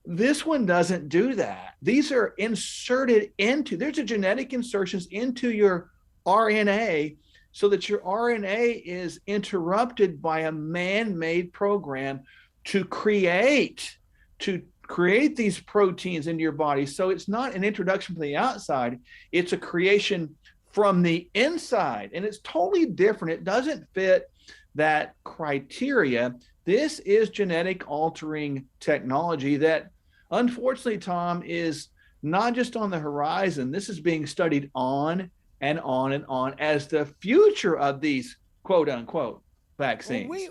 This one doesn't do that. These are inserted there's a genetic insertions into your RNA so that your RNA is interrupted by a man-made program to create these proteins into your body. So it's not an introduction from the outside, it's a creation from the inside, and it's totally different. It doesn't fit that criteria. This is genetic altering technology that, unfortunately, Tom, is not just on the horizon. This is being studied on and on and on as the future of these quote unquote vaccines. Well,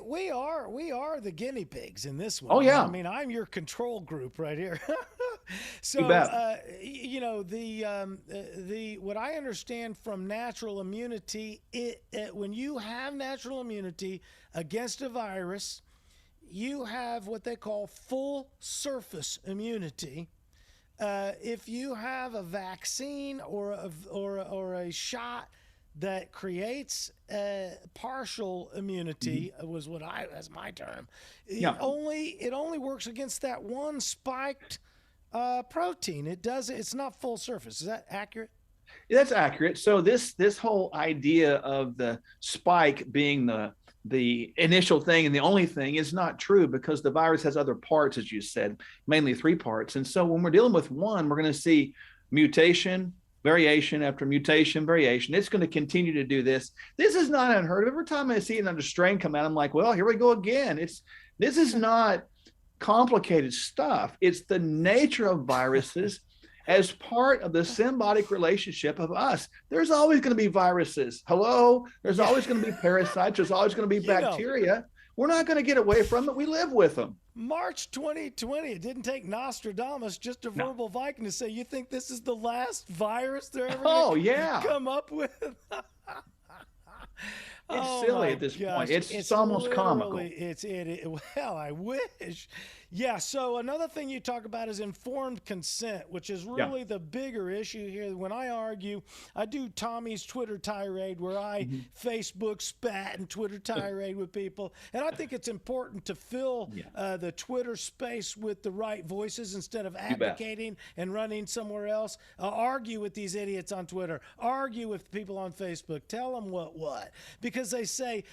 we are the guinea pigs in this one. Oh yeah. I mean, I'm your control group right here. So what I understand from natural immunity, when you have natural immunity against a virus, you have what they call full surface immunity. If you have a vaccine or a shot that creates partial immunity, that's my term. It only works against that one spiked protein. It's not full surface. Is that accurate? That's accurate. So this whole idea of the spike being the initial thing and the only thing is not true, because the virus has other parts, as you said, mainly 3 parts. And so when we're dealing with one, we're going to see mutation, variation after mutation, variation. It's going to continue to do this. This is not unheard of. Every time I see another strain come out, I'm like, well, here we go again. This is not complicated stuff. It's the nature of viruses as part of the symbiotic relationship of us. There's always going to be viruses. Hello? There's always going to be parasites. There's always going to be bacteria. We're not going to get away from it. We live with them. March 2020, it didn't take Nostradamus, just a verbal Viking, to say, you think this is the last virus they're ever going to come up with? It's silly at this point. It's almost comical. Well, I wish. Yeah. So another thing you talk about is informed consent, which is really the bigger issue here. When I argue, I do Tommy's Twitter tirade where I Facebook spat and Twitter tirade with people. And I think it's important to fill the Twitter space with the right voices instead of advocating and running somewhere else. Argue with these idiots on Twitter. Argue with people on Facebook. Tell them what. Because they say,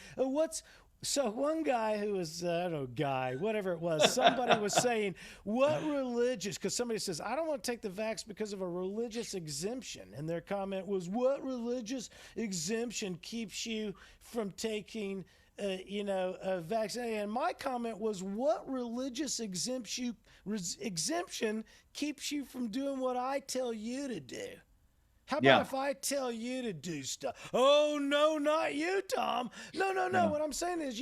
so one guy who was, I don't know, whatever it was, somebody was saying, what religious, because somebody says, I don't want to take the vax because of a religious exemption. And their comment was, what religious exemption keeps you from taking, a vaccine? And my comment was, what religious exemption keeps you from doing what I tell you to do? How about if I tell you to do stuff? Oh, no, not you, Tom. No. What I'm saying is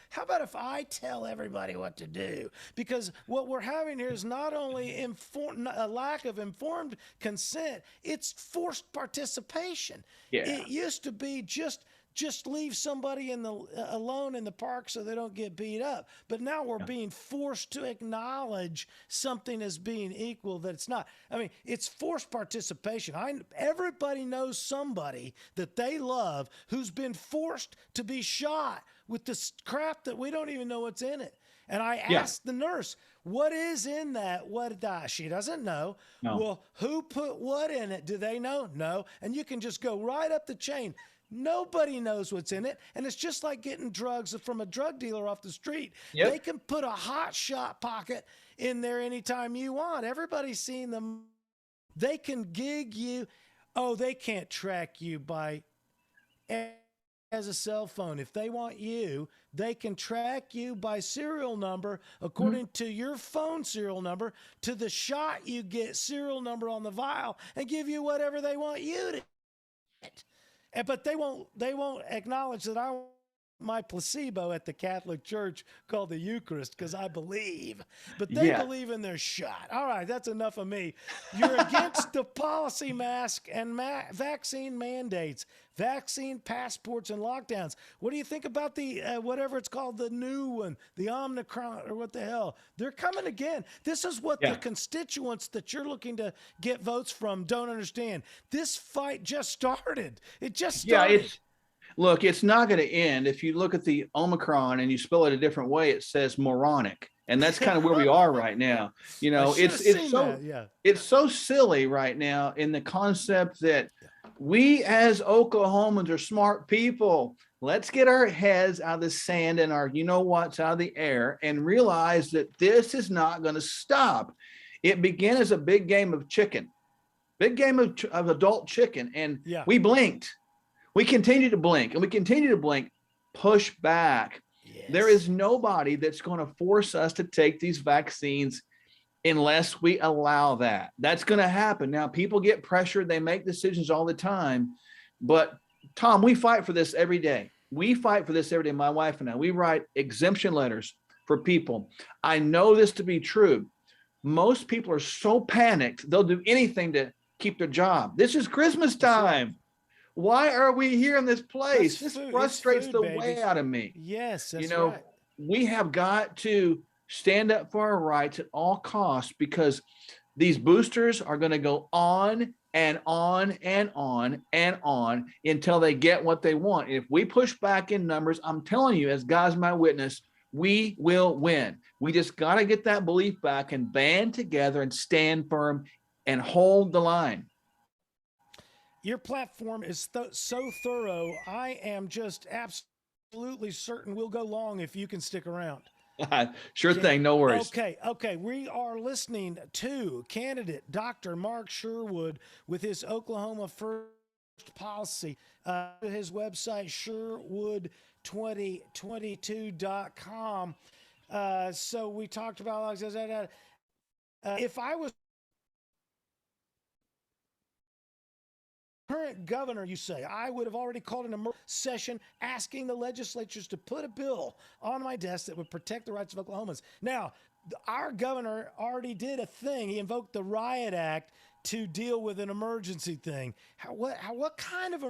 how about if I tell everybody what to do? Because what we're having here is not only a lack of informed consent, it's forced participation. Yeah. It used to be just leave somebody alone in the park so they don't get beat up. But now we're being forced to acknowledge something as being equal that it's not. I mean, it's forced participation. Everybody knows somebody that they love who's been forced to be shot with this crap that we don't even know what's in it. And I asked the nurse, what is in that? She doesn't know. No. Well, who put what in it? Do they know? No. And you can just go right up the chain. Nobody knows what's in it. And it's just like getting drugs from a drug dealer off the street. Yep. They can put a hot shot pocket in there anytime you want. Everybody's seen them. They can gig you. Oh, they can't track you as a cell phone. If they want you, they can track you by serial number according to your phone serial number to the shot you get serial number on the vial and give you whatever they want you to get. But they won't acknowledge that I want my placebo at the Catholic Church called the Eucharist because I believe. But they believe in their shot. All right, that's enough of me. You're against the policy mask and vaccine mandates, vaccine passports and lockdowns. What do you think about the whatever it's called, the new one, the Omicron or what the hell? They're coming again. This is what the constituents that you're looking to get votes from don't understand. This fight just started. It just started. Look, it's not going to end. If you look at the Omicron and you spell it a different way, it says moronic. And that's kind of where we are right now. You know, it's so silly right now in the concept that we as Oklahomans are smart people. Let's get our heads out of the sand and our you-know-whats out of the air and realize that this is not going to stop. It began as a big game of chicken, big game of adult chicken. And we blinked. We continue to blink and we continue to blink, push back. Yes. There is nobody that's going to force us to take these vaccines unless we allow that. That's going to happen. Now, people get pressured. They make decisions all the time. But, Tom, we fight for this every day. We fight for this every day, my wife and I. We write exemption letters for people. I know this to be true. Most people are so panicked, they'll do anything to keep their job. This is Christmas time. Why are we here in this place? This frustrates the way out of me. Yes, that's right. We have got to stand up for our rights at all costs because these boosters are going to go on and on and on and on until they get what they want. If we push back in numbers, I'm telling you, as God's my witness, we will win. We just got to get that belief back and band together and stand firm and hold the line. Your platform is so thorough. I am just absolutely certain we'll go long if you can stick around. Sure thing. No worries. Okay. We are listening to candidate Dr. Mark Sherwood with his Oklahoma First policy. His website, Sherwood2022.com. So we talked about if I was current governor, you say, I would have already called an emergency session asking the legislatures to put a bill on my desk that would protect the rights of Oklahomans. Now, our governor already did a thing. He invoked the Riot Act to deal with an emergency thing. What kind of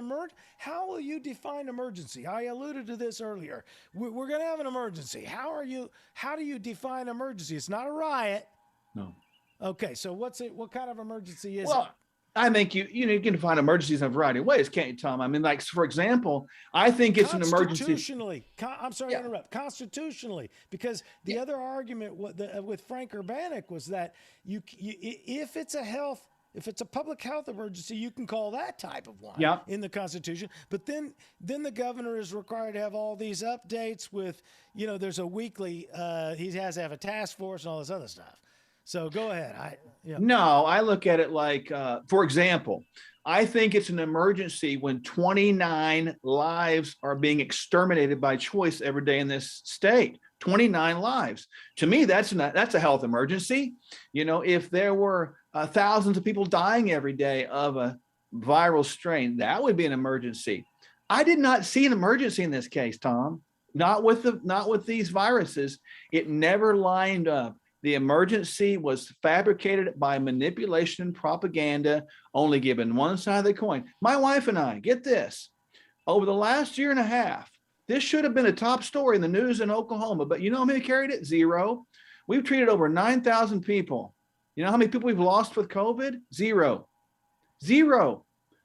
how will you define emergency? I alluded to this earlier. We're going to have an emergency. How do you define emergency? It's not a riot. No. Okay, so what kind of emergency is Well, it? I think you can define emergencies in a variety of ways, can't you, Tom? I mean, like, for example, I think it's an emergency. Constitutionally, I'm sorry to interrupt. Constitutionally, because the other argument with Frank Urbanek was that if it's a public health emergency, you can call that type of one in the Constitution. But then the governor is required to have all these updates with, there's a weekly, he has to have a task force and all this other stuff. So go ahead. No, I look at it like, for example, I think it's an emergency when 29 lives are being exterminated by choice every day in this state. 29 lives. To me, that's a health emergency. If there were thousands of people dying every day of a viral strain, that would be an emergency. I did not see an emergency in this case, Tom. Not with these viruses. It never lined up. The emergency was fabricated by manipulation and propaganda, only given one side of the coin. My wife and I, get this, over the last year and a half, this should have been a top story in the news in Oklahoma, but you know how many carried it? 0. We've treated over 9,000 people. You know how many people we've lost with COVID? 0.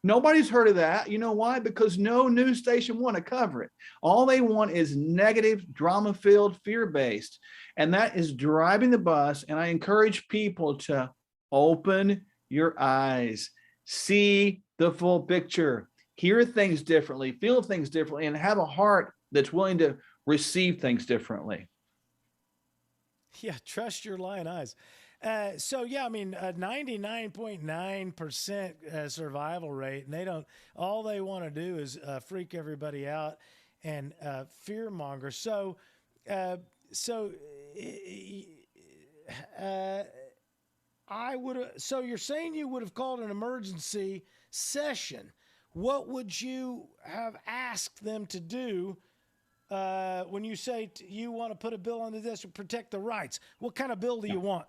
Nobody's heard of that. You know why? Because no news station want to cover it. All they want is negative, drama-filled, fear-based. And that is driving the bus. And I encourage people to open your eyes, see the full picture, hear things differently, feel things differently, and have a heart that's willing to receive things differently. Yeah, trust your lying eyes. 99.9% survival rate, and all they want to do is freak everybody out and fear monger. So you're saying you would have called an emergency session. What would you have asked them to do when you say you want to put a bill under this to protect the rights? What kind of bill do you want?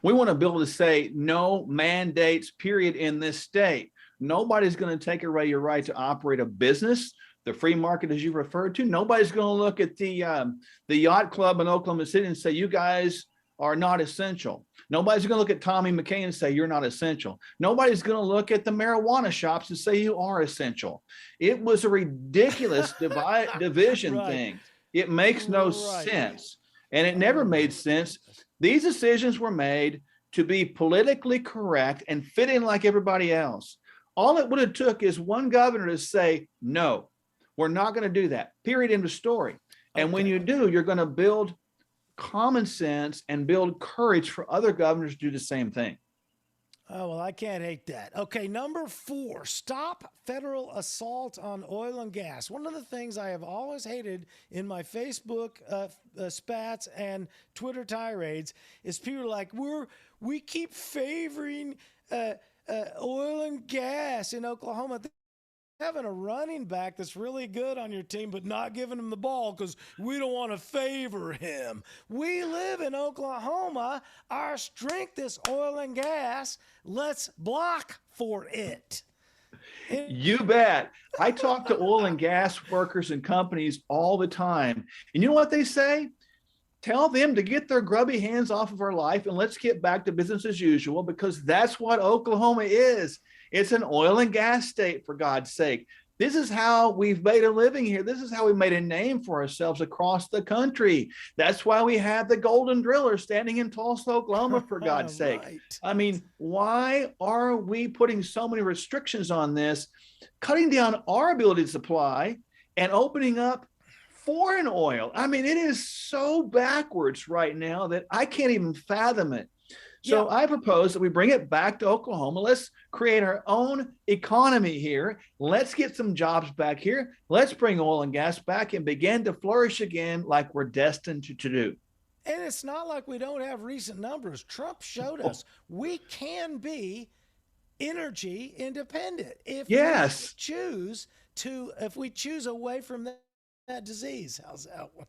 We want a bill to say no mandates, period, in this state. Nobody's going to take away your right to operate a business, the free market, as you referred to. Nobody's going to look at the yacht club in Oklahoma City and say, you guys are not essential. Nobody's going to look at Tommy McKay and say, you're not essential. Nobody's going to look at the marijuana shops and say you are essential. It was a ridiculous division thing. It makes no sense. And it never made sense. These decisions were made to be politically correct and fit in like everybody else. All it would have took is one governor to say, no, we're not going to do that, period, end of story. And when you do, you're going to build common sense and build courage for other governors to do the same thing. Oh, well, I can't hate that. Okay, number 4, stop federal assault on oil and gas. One of the things I have always hated in my Facebook spats and Twitter tirades is people like, we keep favoring oil and gas in Oklahoma. Having a running back that's really good on your team, but not giving him the ball because we don't want to favor him. We live in Oklahoma. Our strength is oil and gas. Let's block for it. You bet. I talk to oil and gas workers and companies all the time. And you know what they say? Tell them to get their grubby hands off of our life and let's get back to business as usual, because that's what Oklahoma is. It's an oil and gas state, for God's sake. This is how we've made a living here. This is how we made a name for ourselves across the country. That's why we have the Golden Driller standing in Tulsa, Oklahoma, for God's sake. I mean, why are we putting so many restrictions on this, cutting down our ability to supply and opening up foreign oil? I mean, it is so backwards right now that I can't even fathom it. So I propose that we bring it back to Oklahoma. Let's create our own economy here. Let's get some jobs back here. Let's bring oil and gas back and begin to flourish again like we're destined to do. And it's not like we don't have recent numbers. Trump showed us we can be energy independent if we choose away from that disease. How's that one?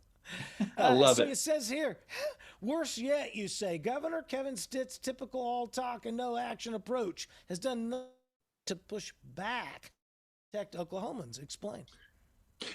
I love so it. it says here, worse yet, you say, Governor Kevin Stitt's typical all talk and no action approach has done nothing to push back, protect Oklahomans. Explain.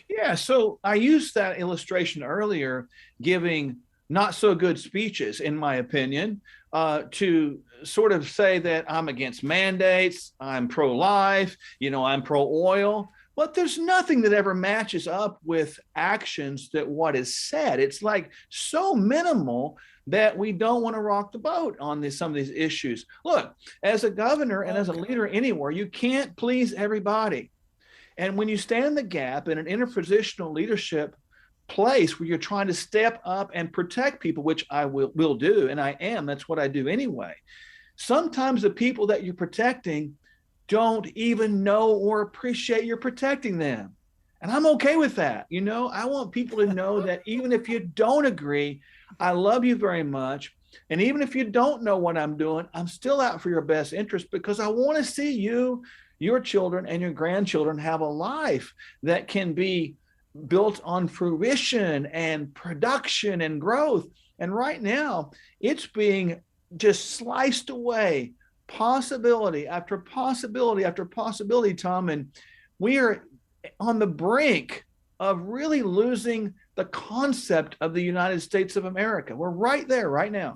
Yeah, so I used that illustration earlier, giving not so good speeches, in my opinion, to sort of say that I'm against mandates, I'm pro-life, I'm pro-oil. But there's nothing that ever matches up with actions that what is said. It's like so minimal that we don't want to rock the boat on some of these issues. Look, as a governor and as a leader anywhere, you can't please everybody. And when you stand in the gap in an interpositional leadership place where you're trying to step up and protect people, which I will do, and I am, that's what I do anyway. Sometimes the people that you're protecting don't even know or appreciate you're protecting them. And I'm okay with that. I want people to know that even if you don't agree, I love you very much. And even if you don't know what I'm doing, I'm still out for your best interest because I want to see you, your children, and your grandchildren have a life that can be built on fruition and production and growth. And right now, it's being just sliced away, possibility after possibility after possibility, Tom. And we are on the brink of really losing the concept of the United States of America. We're right there right now.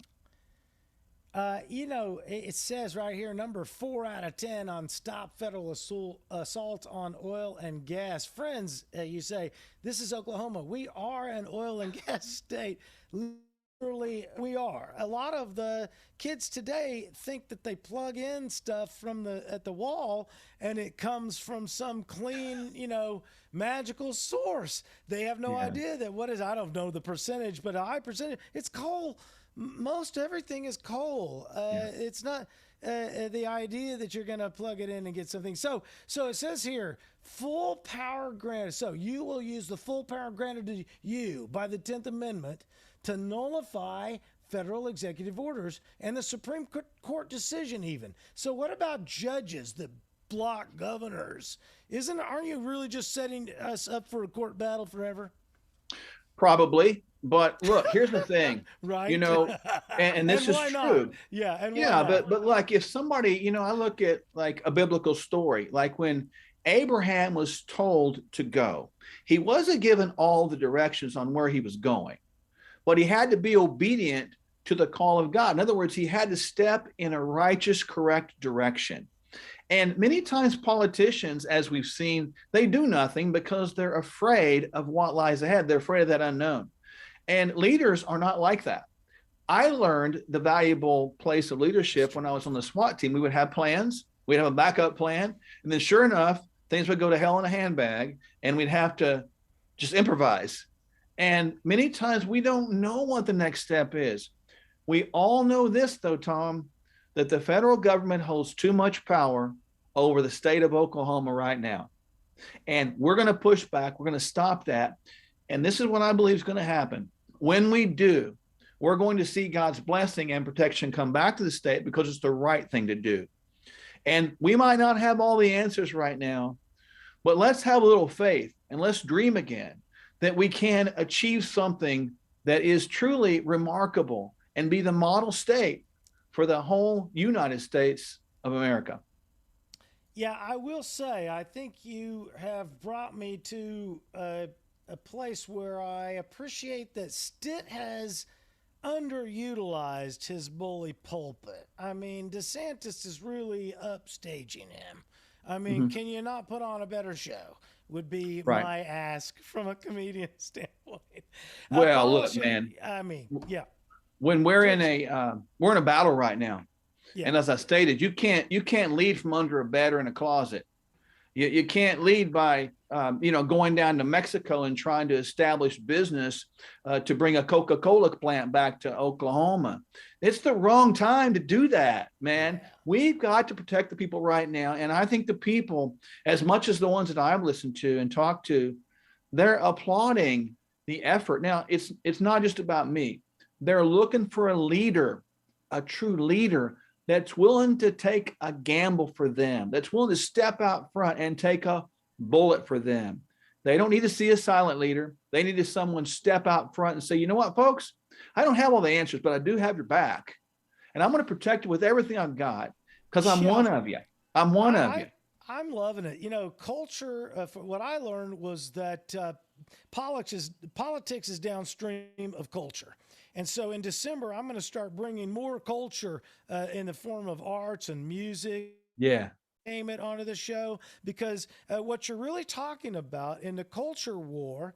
It says right here, number 4 out of 10 on stop federal assault on oil and gas. Friends, you say, this is Oklahoma. We are an oil and gas state. Literally, we are. A lot of the kids today think that they plug in stuff at the wall and it comes from some clean, magical source. They have no idea that I don't know the percentage, but a high percentage, it's coal. Most everything is coal. It's not the idea that you're going to plug it in and get something. So it says here, full power granted. So you will use the full power granted to you by the 10th Amendment to nullify federal executive orders and the Supreme Court decision even. So what about judges that block governors? Aren't you really just setting us up for a court battle forever? Probably. But look, here's the thing, right? And this is true. Not? Yeah. And but like if somebody, I look at like a biblical story, like when Abraham was told to go, he wasn't given all the directions on where he was going, but he had to be obedient to the call of God. In other words, he had to step in a righteous, correct direction. And many times politicians, as we've seen, they do nothing because they're afraid of what lies ahead. They're afraid of that unknown. And leaders are not like that. I learned the valuable place of leadership when I was on the SWAT team. We would have plans, we'd have a backup plan, and then sure enough, things would go to hell in a handbag, and we'd have to just improvise. And many times we don't know what the next step is. We all know this, though, Tom, that the federal government holds too much power over the state of Oklahoma right now. And we're going to push back. We're going to stop that. And this is what I believe is going to happen. When we do, we're going to see God's blessing and protection come back to the state because it's the right thing to do. And we might not have all the answers right now, but let's have a little faith and let's dream again that we can achieve something that is truly remarkable and be the model state for the whole United States of America. Yeah, I will say, I think you have brought me to a place where I appreciate that Stitt has underutilized his bully pulpit. I mean, DeSantis is really upstaging him. I mean, can you not put on a better show? Would be my ask from a comedian standpoint. Well, look, man. I mean, yeah. When we're in a battle right now, and as I stated, you can't lead from under a bed or in a closet. You can't lead by going down to Mexico and trying to establish business to bring a Coca-Cola plant back to Oklahoma. It's the wrong time to do that, man. We've got to protect the people right now. And I think the people, as much as the ones that I've listened to and talked to, they're applauding the effort. Now, it's not just about me. They're looking for a leader, a true leader that's willing to take a gamble for them, that's willing to step out front and take a bullet for them. They don't need to see a silent leader. They need to someone step out front and say, you know what, folks, I don't have all the answers, but I do have your back. And I'm going to protect you with everything I've got because I'm one of you. I'm one of you. I'm loving it. You know, culture, what I learned was that politics is downstream of culture. And so in December, I'm going to start bringing more culture in the form of arts and music. Yeah. Name it onto the show, because what you're really talking about in the culture war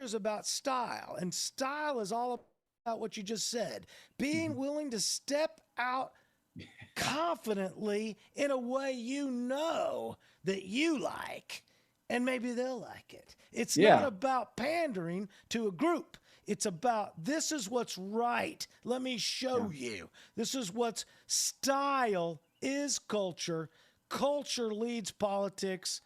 is about style, and style is all about what you just said, being willing to step out confidently in a way you know that you like, and maybe they'll like it. It's not about pandering to a group. It's about, this is what's right. Let me show you. This is what's style is culture. Culture leads politics.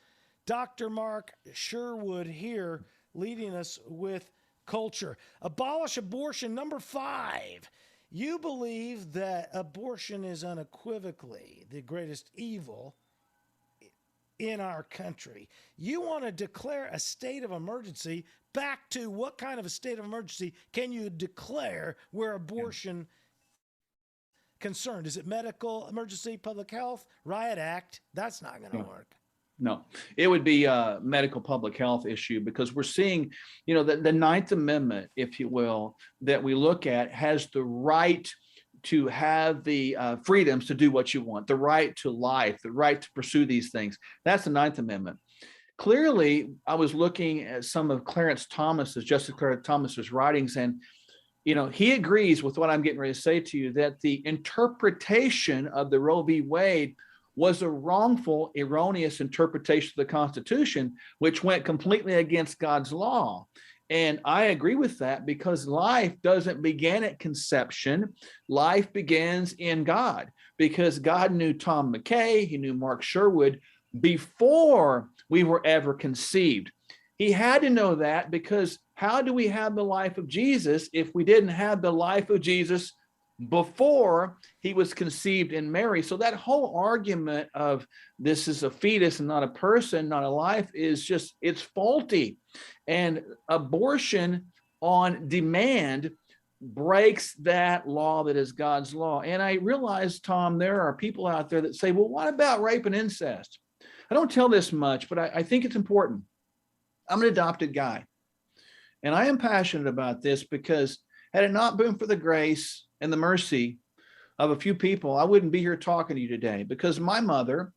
Dr. Mark Sherwood here leading us with culture. Abolish abortion. Number 5. You believe that abortion is unequivocally the greatest evil in our country. You want to declare a state of emergency. Back to, what kind of a state of emergency can you declare where abortion concerned? Is it medical emergency, public health, riot act? That's not going to work. No, it would be a medical public health issue, because we're seeing, you know, the Ninth Amendment, if you will, that we look at has the right to have the freedoms to do what you want, the right to life, the right to pursue these things. That's the Ninth Amendment. Clearly, I was looking at some of Justice Clarence Thomas's writings, and you know, he agrees with what I'm getting ready to say to you, that the interpretation of the Roe v. Wade was a wrongful, erroneous interpretation of the Constitution, which went completely against God's law. And I agree with that, because life doesn't begin at conception. Life begins in God, because God knew Tom McKay, he knew Mark Sherwood before we were ever conceived. He had to know that, because how do we have the life of Jesus if we didn't have the life of Jesus before he was conceived in Mary? So that whole argument of this is a fetus and not a person, not a life, is just, it's faulty. And abortion on demand breaks that law that is God's law. And I realize, Tom, there are people out there that say, well, what about rape and incest? I don't tell this much, but I think it's important. I'm an adopted guy, and I am passionate about this, because had it not been for the grace and the mercy of a few people, I wouldn't be here talking to you today. Because my mother,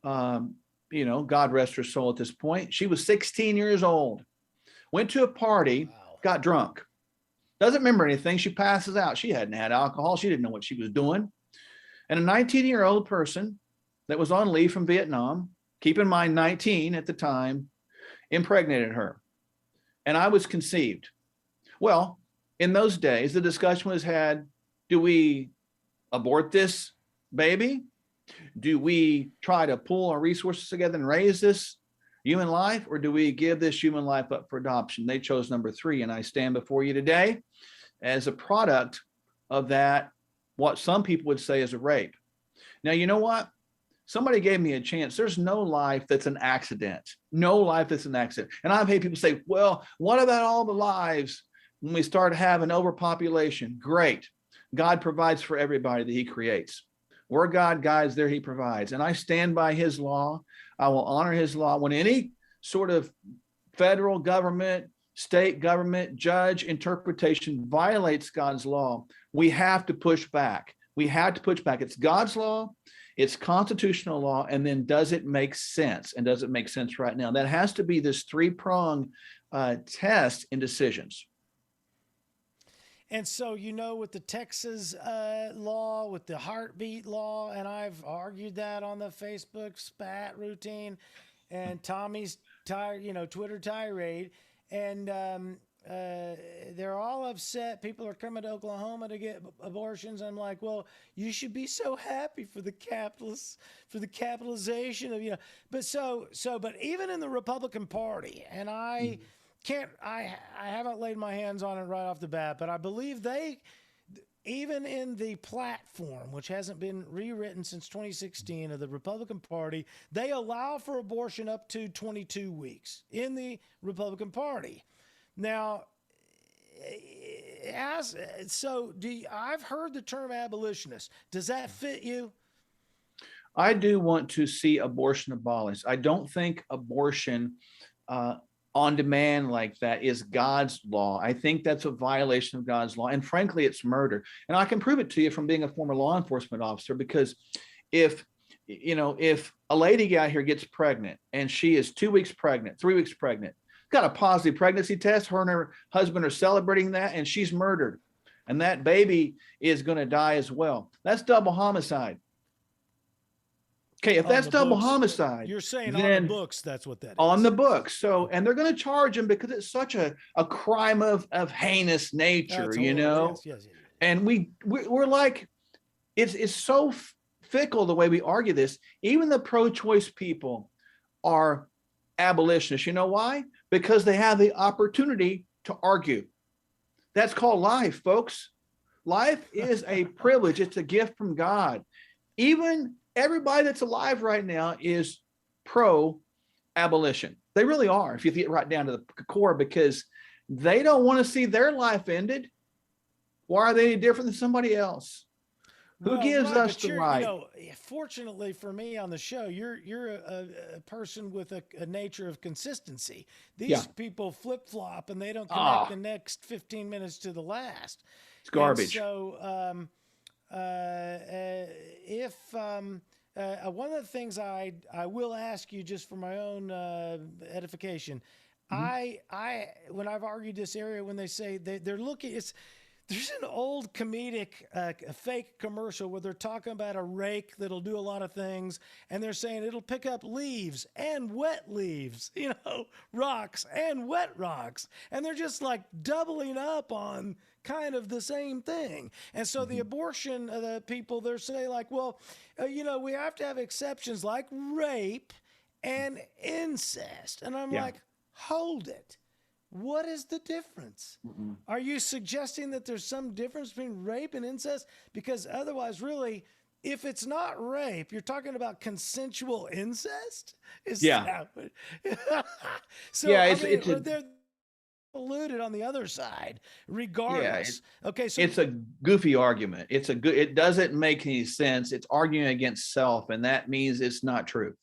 you know, God rest her soul at this point, she was 16 years old, went to a party, got drunk, doesn't remember anything. She passes out. She hadn't had alcohol. She didn't know what she was doing. And a 19-year-old person that was on leave from Vietnam, keep in mind 19 at the time, impregnated her, and I was conceived. Well, in those days, the discussion was had, do we abort this baby? Do we try to pull our resources together and raise this human life, or do we give this human life up for adoption? They chose number 3, and I stand before you today as a product of that, what some people would say is a rape. Now, you know what? Somebody gave me a chance. There's no life that's an accident. No life that's an accident. And I've had people say, well, what about all the lives when we start having overpopulation? Great. God provides for everybody that he creates. Where God guides, there he provides. And I stand by his law. I will honor his law. When any sort of federal government, state government, judge interpretation violates God's law, we have to push back. We have to push back. It's God's law. It's constitutional law. And then does it make sense? And does it make sense right now? That has to be this 3-prong test in decisions. And so, you know, with the Texas law, with the heartbeat law, and I've argued that on the Facebook spat routine and Tommy's Twitter tirade, and they're all upset. People are coming to Oklahoma to get abortions. I'm like, well, you should be so happy for the capitalists, for the capitalization of, but even in the Republican Party, and I haven't laid my hands on it right off the bat, but I believe even in the platform, which hasn't been rewritten since 2016 of the Republican Party, they allow for abortion up to 22 weeks in the Republican Party. Now, I've heard the term abolitionist. Does that fit you? I do want to see abortion abolished. I don't think abortion on demand like that is God's law. I think that's a violation of God's law. And frankly, it's murder. And I can prove it to you from being a former law enforcement officer, because if a lady out here gets pregnant and she is 2 weeks pregnant, 3 weeks pregnant, got a positive pregnancy test, her and her husband are celebrating that, and she's murdered, and that baby is going to die as well. That's double homicide. Okay, if that's double homicide, you're saying on the books, that's what that is. On the books. So, and they're going to charge him because it's such a crime of heinous nature, Yes. And we're like, it's so fickle the way we argue this. Even the pro-choice people are abolitionists. You know why? Because they have the opportunity to argue. That's called life, folks. Life is a privilege. It's a gift from God. Even everybody that's alive right now is pro-abolition. They really are, if you get right down to the core, because they don't want to see their life ended. Why are they any different than somebody else? Who gives us the right? Fortunately for me on the show, you're a person with a nature of consistency. These people flip-flop and they don't connect the next 15 minutes to the last. It's garbage. And so one of the things I will ask you, just for my own edification, when I've argued this area, when they say they're looking, there's an old comedic, a fake commercial where they're talking about a rake that'll do a lot of things, and they're saying it'll pick up leaves and wet leaves, rocks and wet rocks, and they're just like doubling up on kind of the same thing. And so the abortion the people, they're saying like, well, we have to have exceptions like rape and incest, and I'm like, hold it. What is the difference? Are you suggesting that there's some difference between rape and incest? Because otherwise, really, if it's not rape, you're talking about consensual incest? So, they're polluted on the other side, regardless. So it's a goofy argument. It doesn't make any sense. It's arguing against self, and that means it's not true.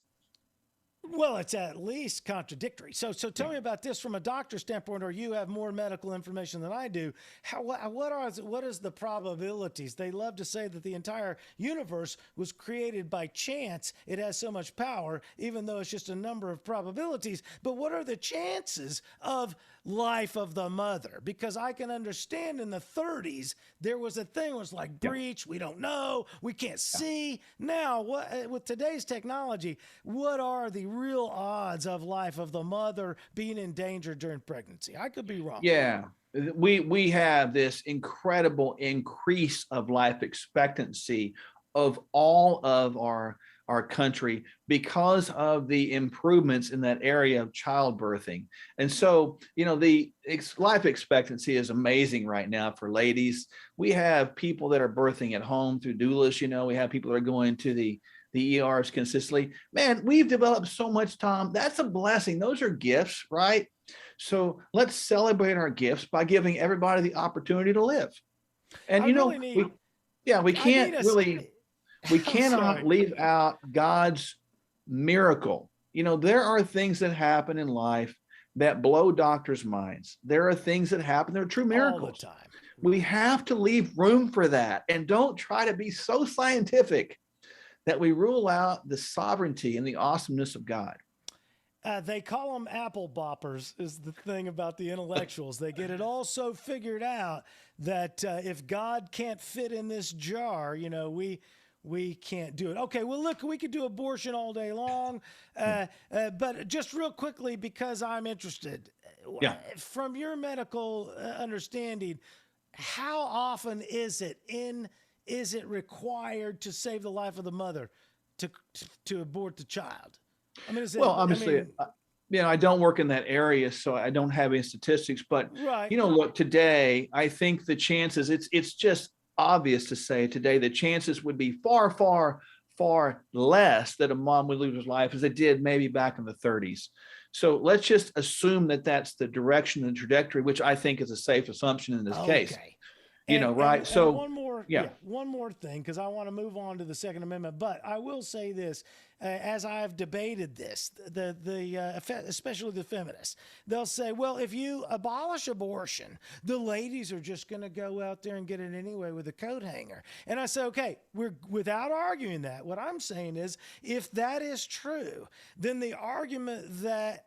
Well, it's at least contradictory. So tell me about this from a doctor's standpoint, or you have more medical information than I do. What is the probabilities? They love to say that the entire universe was created by chance. It has so much power, even though it's just a number of probabilities. But what are the chances of life of the mother? Because I can understand in the 30s, there was a thing was like breach. We don't know. We can't see. Now, with today's technology, what are the real odds of life of the mother being in danger during pregnancy? I could be wrong. Yeah. We have this incredible increase of life expectancy of all of our country because of the improvements in that area of childbirthing. And so, the life expectancy is amazing right now for ladies. We have people that are birthing at home through doulas. We have people that are going to the ERs consistently. Man, we've developed so much, Tom. That's a blessing. Those are gifts, right? So let's celebrate our gifts by giving everybody the opportunity to live. And we cannot leave out God's miracle. There are things that happen in life that blow doctors' minds. There are things that happen that are true miracles. All the time. We have to leave room for that, and don't try to be so scientific that we rule out the sovereignty and the awesomeness of God. They call them apple boppers, is the thing about the intellectuals. They get it all so figured out that if God can't fit in this jar, we can't do it. Okay, well, look, we could do abortion all day long, but just real quickly, because I'm interested, from your medical understanding, how often is it required to save the life of the mother to abort the child? I mean, obviously, I don't work in that area, so I don't have any statistics, but, look, today, I think the chances, it's just obvious to say today the chances would be far, far, far less that a mom would lose her life as they did maybe back in the 30s. So let's just assume that that's the direction and trajectory, which I think is a safe assumption in this case. Right? So one more, one more thing, because I want to move on to the Second Amendment. But I will say this: as I've debated this, especially the feminists, they'll say, "Well, if you abolish abortion, the ladies are just going to go out there and get it anyway with a coat hanger." And I say, "Okay, we're without arguing that. What I'm saying is, if that is true, then the argument that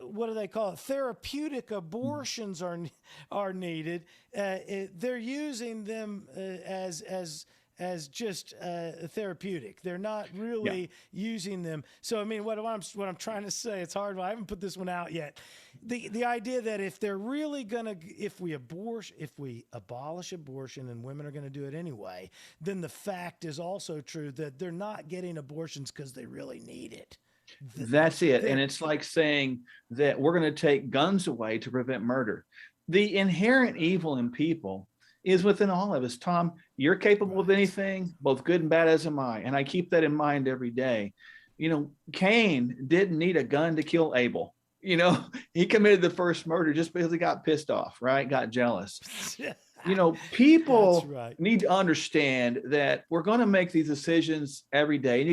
what do they call it? Therapeutic abortions are needed. They're using them as just therapeutic. They're not really using them. So I mean, what I'm trying to say, it's hard. I haven't put this one out yet. The idea that if they're really gonna, if we abolish abortion and women are gonna do it anyway, then the fact is also true that they're not getting abortions because they really need it. That's it. And it's like saying that we're going to take guns away to prevent murder. The inherent evil in people is within all of us. Tom, you're capable of anything, both good and bad, as am I. And I keep that in mind every day. Cain didn't need a gun to kill Abel. He committed the first murder just because he got pissed off, right? Got jealous. People need to understand that we're going to make these decisions every day. And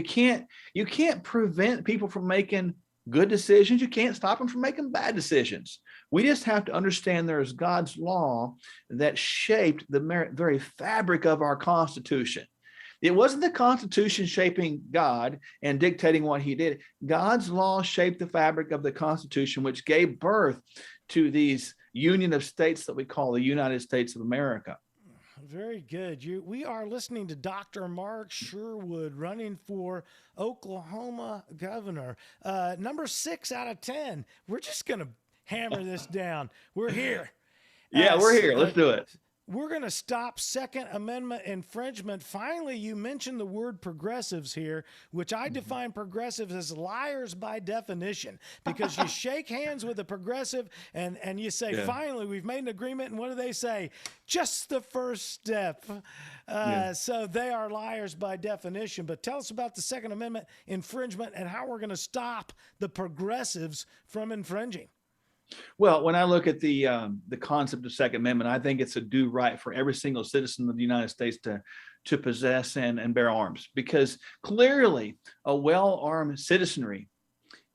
you can't prevent people from making good decisions. You can't stop them from making bad decisions. We just have to understand there is God's law that shaped the very fabric of our Constitution. It wasn't the Constitution shaping God and dictating what he did. God's law shaped the fabric of the Constitution, which gave birth to these union of states that we call the United States of America. Very good. We are listening to Dr. Mark Sherwood running for Oklahoma governor. Number 6 out of 10. We're just going to hammer this down. We're here. We're here. Let's do it. We're going to stop Second Amendment infringement. Finally, you mentioned the word progressives here, which I define progressives as liars by definition, because you shake hands with a progressive and you say, finally, we've made an agreement. And what do they say? Just the first step. So they are liars by definition. But tell us about the Second Amendment infringement and how we're going to stop the progressives from infringing. Well, when I look at the concept of Second Amendment, I think it's a due right for every single citizen of the United States to possess and bear arms, because clearly a well-armed citizenry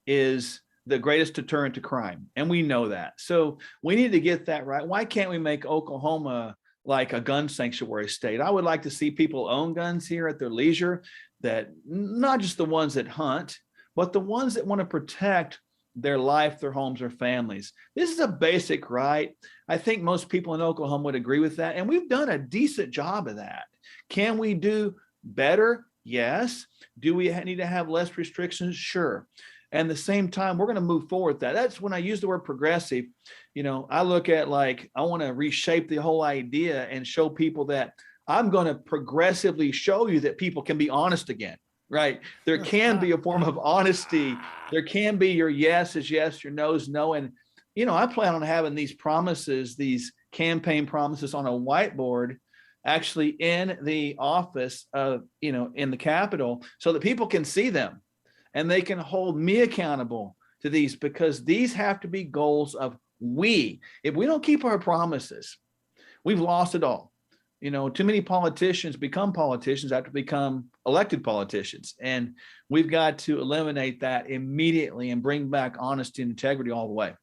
is the greatest deterrent to crime. And we know that. So we need to get that right. Why can't we make Oklahoma like a gun sanctuary state? I would like to see people own guns here at their leisure, that not just the ones that hunt, but the ones that want to protect their life, their homes, their families. This is a basic right. I think most people in Oklahoma would agree with that. And we've done a decent job of that. Can we do better? Yes. Do we need to have less restrictions? Sure. And at the same time, we're going to move forward with that. That's when I use the word progressive. I look at I want to reshape the whole idea and show people that I'm going to progressively show you that people can be honest again. Right. There can be a form of honesty. There can be your yes is yes, your no is no. And, I plan on having these promises, these campaign promises on a whiteboard, actually in the office of, in the Capitol, so that people can see them and they can hold me accountable to these, because these have to be goals of we. If we don't keep our promises, we've lost it all. Too many politicians become politicians after become elected politicians. And we've got to eliminate that immediately and bring back honesty and integrity all the way.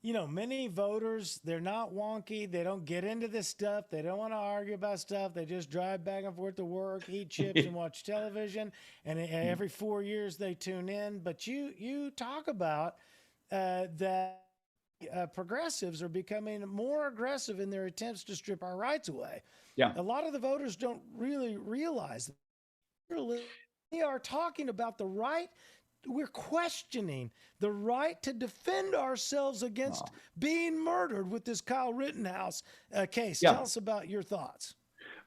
Many voters, they're not wonky. They don't get into this stuff. They don't want to argue about stuff. They just drive back and forth to work, eat chips and watch television. And every 4 years they tune in. But you talk about that. Progressives are becoming more aggressive in their attempts to strip our rights away. Yeah. A lot of the voters don't really realize that. We are talking about the right. We're questioning the right to defend ourselves against being murdered with this Kyle Rittenhouse case. Tell us about your thoughts.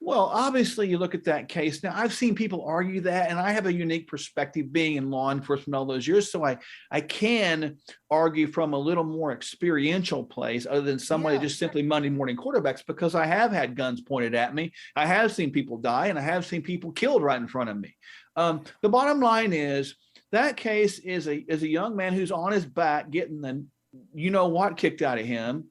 Well, obviously, you look at that case. Now, I've seen people argue that, and I have a unique perspective being in law enforcement all those years. So I can argue from a little more experiential place other than somebody just simply Monday morning quarterbacks, because I have had guns pointed at me. I have seen people die, and I have seen people killed right in front of me. The bottom line is that case is a young man who's on his back getting the you know what kicked out of him,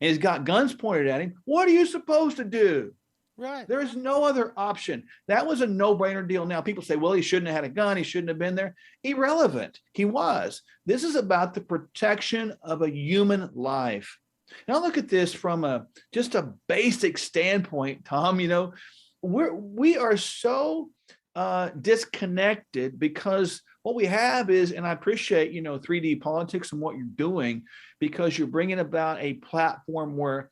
and he's got guns pointed at him. What are you supposed to do? Right. There is no other option. That was a no-brainer deal. Now people say, well, he shouldn't have had a gun. He shouldn't have been there. Irrelevant. He was. This is about the protection of a human life. Now look at this from just a basic standpoint, Tom. You know, we are so disconnected because what we have is, and I appreciate, 3D politics and what you're doing, because you're bringing about a platform where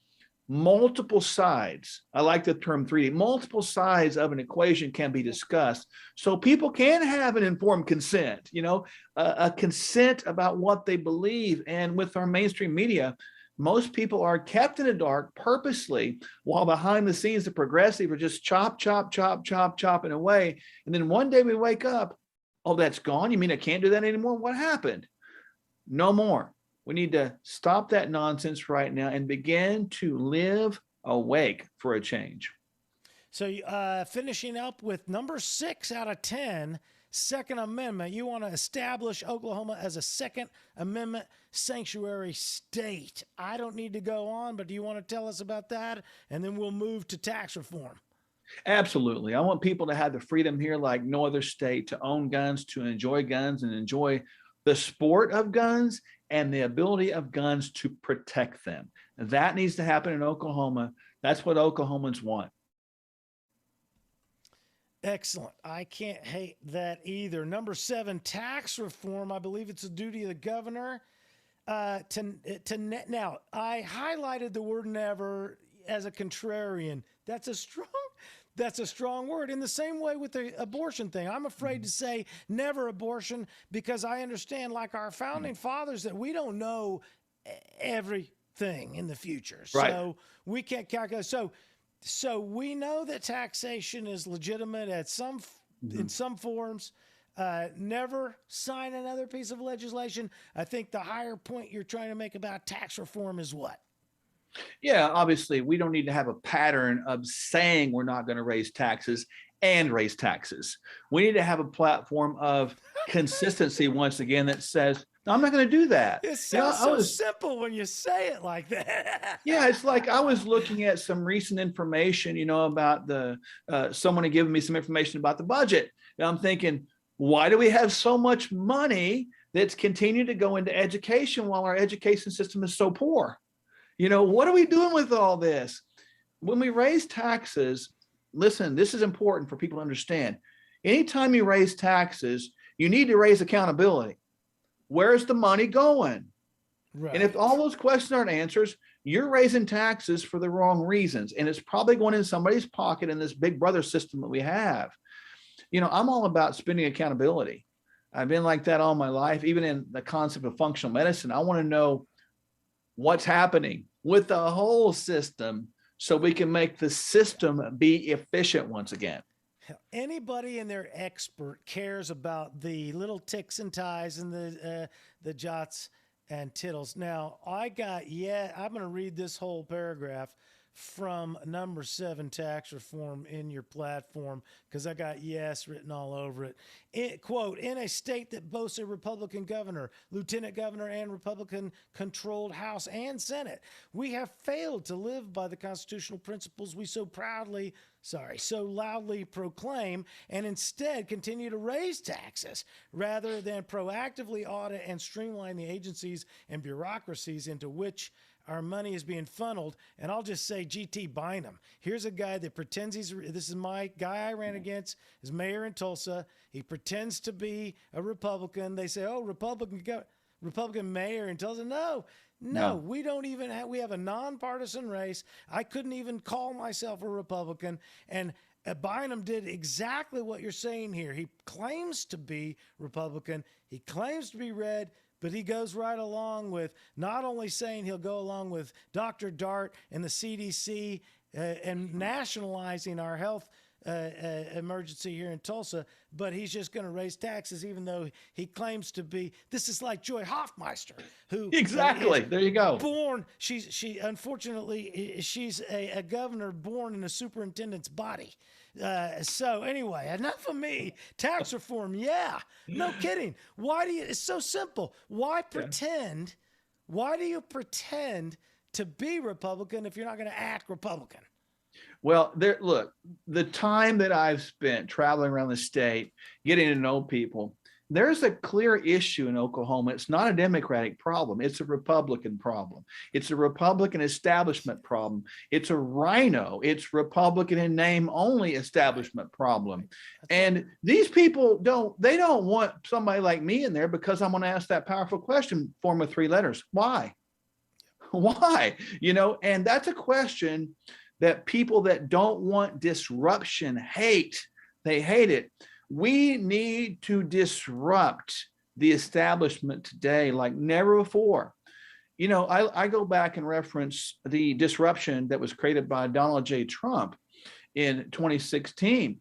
multiple sides, I like the term 3D, multiple sides of an equation can be discussed. So people can have an informed consent, a consent about what they believe. And with our mainstream media, most people are kept in the dark purposely, while behind the scenes, the progressive are just chopping away. And then one day we wake up, oh, that's gone? You mean I can't do that anymore? What happened? No more. We need to stop that nonsense right now and begin to live awake for a change. So finishing up with number 6 out of 10, Second Amendment. You want to establish Oklahoma as a Second Amendment sanctuary state. I don't need to go on, but do you want to tell us about that? And then we'll move to tax reform. Absolutely. I want people to have the freedom here like no other state, to own guns, to enjoy guns, and enjoy the sport of guns and the ability of guns to protect them. That needs to happen in Oklahoma. That's what Oklahomans want. Excellent. I can't hate that either. Number 7, tax reform. I believe it's a duty of the governor now. I highlighted the word never as a contrarian. That's a strong word. In the same way with the abortion thing, I'm afraid to say never abortion, because I understand, like our founding fathers, that we don't know everything in the future. Right. So we can't calculate. So we know that taxation is legitimate in some forms. Never sign another piece of legislation. I think the higher point you're trying to make about tax reform is what? Yeah, obviously, we don't need to have a pattern of saying we're not going to raise taxes and raise taxes. We need to have a platform of consistency once again that says, no, I'm not going to do that. It sounds simple when you say it like that. Yeah, it's like I was looking at some recent information, about someone had given me some information about the budget. And I'm thinking, why do we have so much money that's continued to go into education while our education system is so poor? What are we doing with all this? When we raise taxes, listen, this is important for people to understand. Anytime you raise taxes, you need to raise accountability. Where's the money going? Right. And if all those questions aren't answers, you're raising taxes for the wrong reasons. And it's probably going in somebody's pocket in this big brother system that we have. I'm all about spending accountability. I've been like that all my life, even in the concept of functional medicine. I want to know what's happening with the whole system so we can make the system be efficient once again. Anybody and their expert cares about the little ticks and ties and the jots and tittles. Now, I'm going to read this whole paragraph from number 7, tax reform, in your platform, because I got yes written all over it. Quote, in a state that boasts a Republican governor, lieutenant governor, and Republican-controlled House and Senate, we have failed to live by the constitutional principles we so loudly proclaim, and instead continue to raise taxes rather than proactively audit and streamline the agencies and bureaucracies into which our money is being funneled. And I'll just say, GT Bynum. Here's a guy that pretends this is my guy I ran against, is mayor in Tulsa. He pretends to be a Republican. They say, oh, Republican mayor in Tulsa. No, we don't even have, we have a nonpartisan race. I couldn't even call myself a Republican. And Bynum did exactly what you're saying here. He claims to be Republican. He claims to be red, but he goes right along with not only saying he'll go along with Dr. Dart and the CDC and nationalizing our health emergency here in Tulsa, but he's just going to raise taxes, even though he claims to be. This is like Joy Hoffmeister, who Exactly. There you go. Born, she unfortunately she's a governor born in a superintendent's body. So anyway, enough of me. Tax reform, yeah, no kidding. Why do you? It's so simple. Why pretend? Why do you pretend to be Republican if you're not going to act Republican? Well, look, the time that I've spent traveling around the state, getting to know people, there's a clear issue in Oklahoma. It's not a Democratic problem. It's a Republican problem. It's a Republican establishment problem. It's a rhino. It's Republican in name only establishment problem. And these people don't want somebody like me in there because I'm going to ask that powerful question, form of 3 letters. Why? Why? And that's a question that people that don't want disruption hate. They hate it. We need to disrupt the establishment today like never before. I go back and reference the disruption that was created by Donald J. Trump in 2016.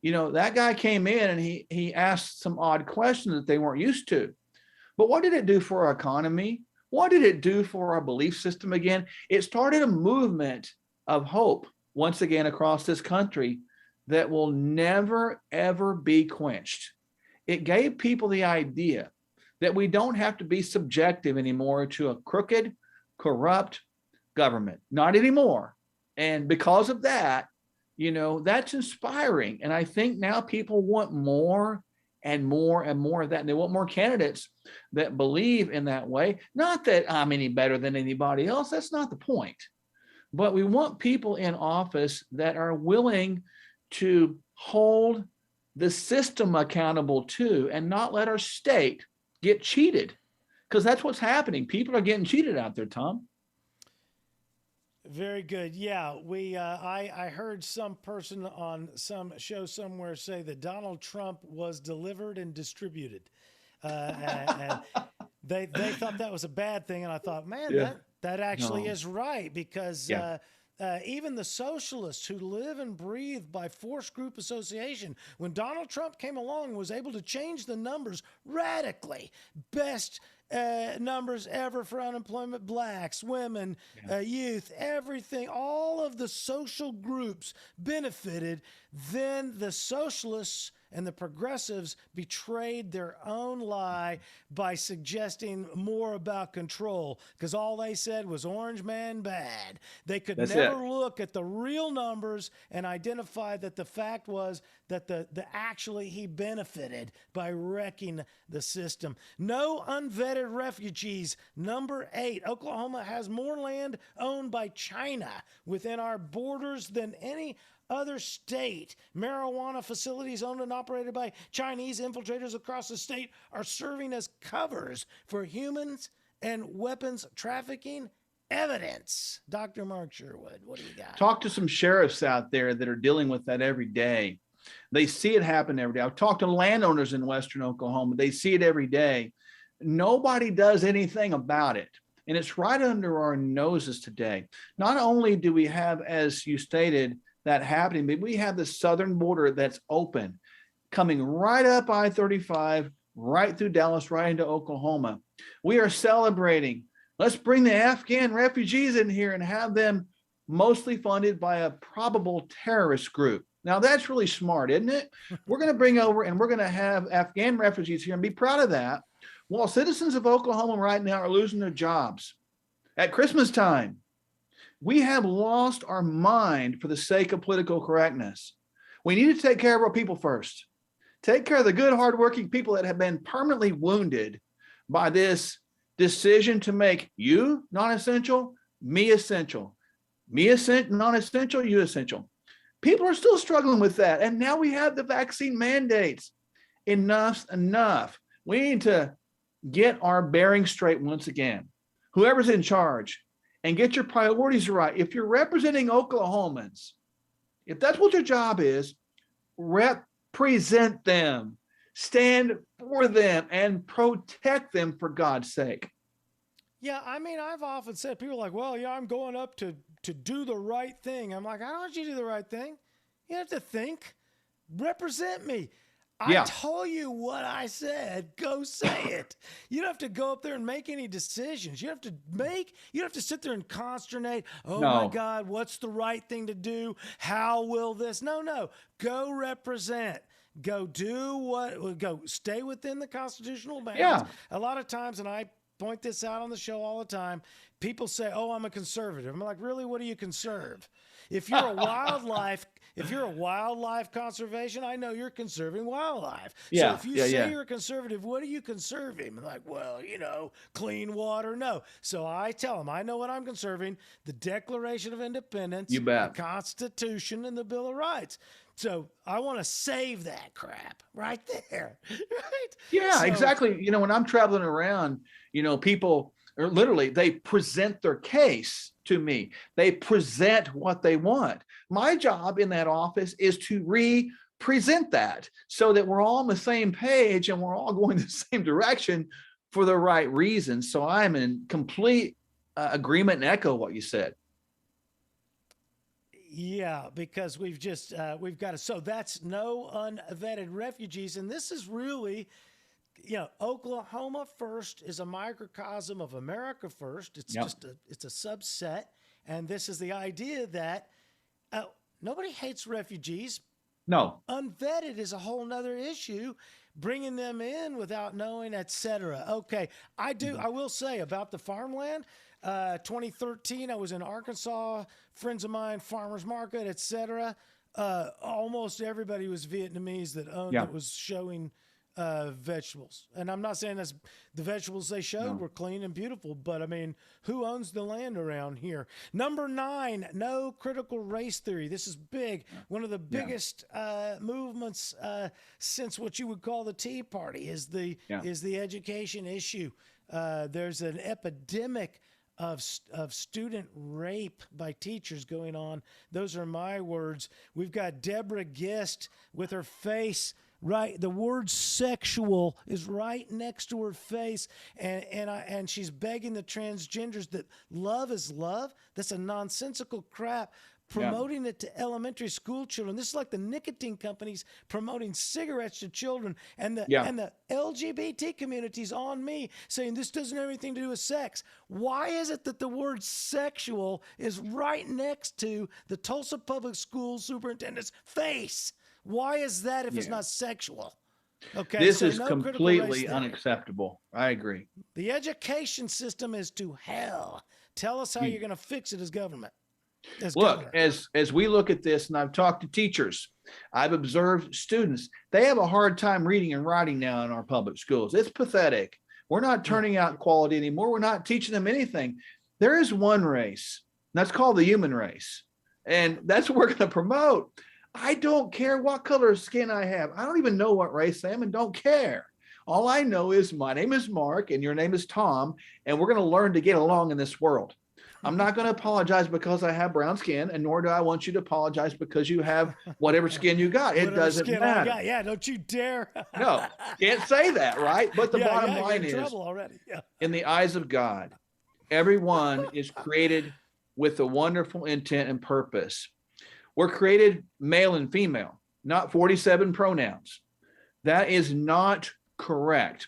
That guy came in and he asked some odd questions that they weren't used to. But what did it do for our economy? What did it do for our belief system again? It started a movement of hope once again across this country that will never, ever be quenched. It gave people the idea that we don't have to be subjective anymore to a crooked, corrupt government, not anymore. And because of that, that's inspiring. And I think now people want more and more and more of that. And they want more candidates that believe in that way. Not that I'm any better than anybody else. That's not the point. But we want people in office that are willing to hold the system accountable too, and not let our state get cheated, because that's what's happening. People are getting cheated out there, Tom. Very good. Yeah, I heard some person on some show somewhere say that Donald Trump was delivered and distributed. And they thought that was a bad thing, and I thought, man, that actually is right, because even the socialists who live and breathe by force group association, when Donald Trump came along, was able to change the numbers radically. Best numbers ever for unemployment, blacks, women, youth, everything, all of the social groups benefited. Then the socialists and the progressives betrayed their own lie by suggesting more about control, because all they said was orange man bad. They could never look at the real numbers and identify that the fact was that the actually he benefited by wrecking the system. No unvetted refugees. Number 8, Oklahoma has more land owned by China within our borders than any other state. Marijuana facilities owned and operated by Chinese infiltrators across the state are serving as covers for humans and weapons trafficking evidence. Dr. Mark Sherwood, what do you got? Talk to some sheriffs out there that are dealing with that every day. They see it happen every day. I've talked to landowners in Western Oklahoma. They see it every day. Nobody does anything about it. And it's right under our noses today. Not only do we have, as you stated, that happening, but we have the southern border that's open, coming right up I-35, right through Dallas, right into Oklahoma. We are celebrating. Let's bring the Afghan refugees in here and have them mostly funded by a probable terrorist group. Now that's really smart, isn't it? We're going to bring over and we're going to have Afghan refugees here and be proud of that. While citizens of Oklahoma right now are losing their jobs at Christmas time. We have lost our mind for the sake of political correctness. We need to take care of our people first. Take care of the good, hardworking people that have been permanently wounded by this decision to make you non-essential, me essential. Me non-essential, you essential. People are still struggling with that. And now we have the vaccine mandates. Enough's enough. We need to get our bearings straight once again. Whoever's in charge, and get your priorities right. If you're representing Oklahomans, if that's what your job is, represent them, stand for them, and protect them for God's sake. Yeah, I mean, I've often said, people are like, well, yeah, I'm going up to to do the right thing. I'm like, I don't want you to do the right thing. You have to think. Represent me. I told you what I said. Go say it. You don't have to go up there and make any decisions. You don't have to sit there and consternate. Oh my God, what's the right thing to do? How will this? No. Go represent. Go go stay within the constitutional bounds. Yeah. A lot of times, and I point this out on the show all the time, people say, oh, I'm a conservative. I'm like, really? What do you conserve? If you're a wildlife conservation, I know you're conserving wildlife. Yeah, So if you say you're a conservative, what are you conserving? I'm like, well, clean water. No. So I tell them, I know what I'm conserving: the Declaration of Independence, You bet. the Constitution, and the Bill of Rights. So I want to save that crap right there, right? Yeah, So, exactly. When I'm traveling around, people are literally, they present their case to me. They present what they want. My job in that office is to represent that so that we're all on the same page and we're all going the same direction for the right reasons. So I'm in complete agreement and echo what you said. Yeah, because we've got to. So that's no unvetted refugees, and this is really, Oklahoma First is a microcosm of America First. It's it's a subset, and this is the idea that nobody hates refugees. No. Unvetted is a whole nother issue, bringing them in without knowing, etc. Okay, I will say about the farmland. 2013, I was in Arkansas, friends of mine, farmers market, etc. Almost everybody was Vietnamese that was showing vegetables. And I'm not saying that's the vegetables they showed were clean and beautiful, but I mean, who owns the land around here? Number 9, no critical race theory. This is big. One of the biggest movements since what you would call the Tea Party is the education issue. There's an epidemic of student rape by teachers going on. Those are my words. We've got Deborah Gist with her face right. The word sexual is right next to her face. And she's begging the transgenders that love is love. That's a nonsensical crap. Promoting it to elementary school children. This is like the nicotine companies promoting cigarettes to children, and the LGBT community's on me saying this doesn't have anything to do with sex. Why is it that the word sexual is right next to the Tulsa Public Schools superintendent's face? Why is that if it's not sexual? Okay, this is completely unacceptable. I agree. The education system is to hell. Tell us how you're going to fix it as government. Look, as we look at this, and I've talked to teachers, I've observed students, they have a hard time reading and writing now in our public schools. It's pathetic. We're not turning out quality anymore. We're not teaching them anything. There is one race, and that's called the human race. And that's what we're going to promote. I don't care what color of skin I have. I don't even know what race I am and don't care. All I know is my name is Mark and your name is Tom, and we're going to learn to get along in this world. I'm not going to apologize because I have brown skin, and nor do I want you to apologize because you have whatever skin you got. It doesn't matter. Yeah, don't you dare. No, can't say that, right? But the bottom line is, in the eyes of God, everyone is created with a wonderful intent and purpose. We're created male and female, not 47 pronouns. That is not correct.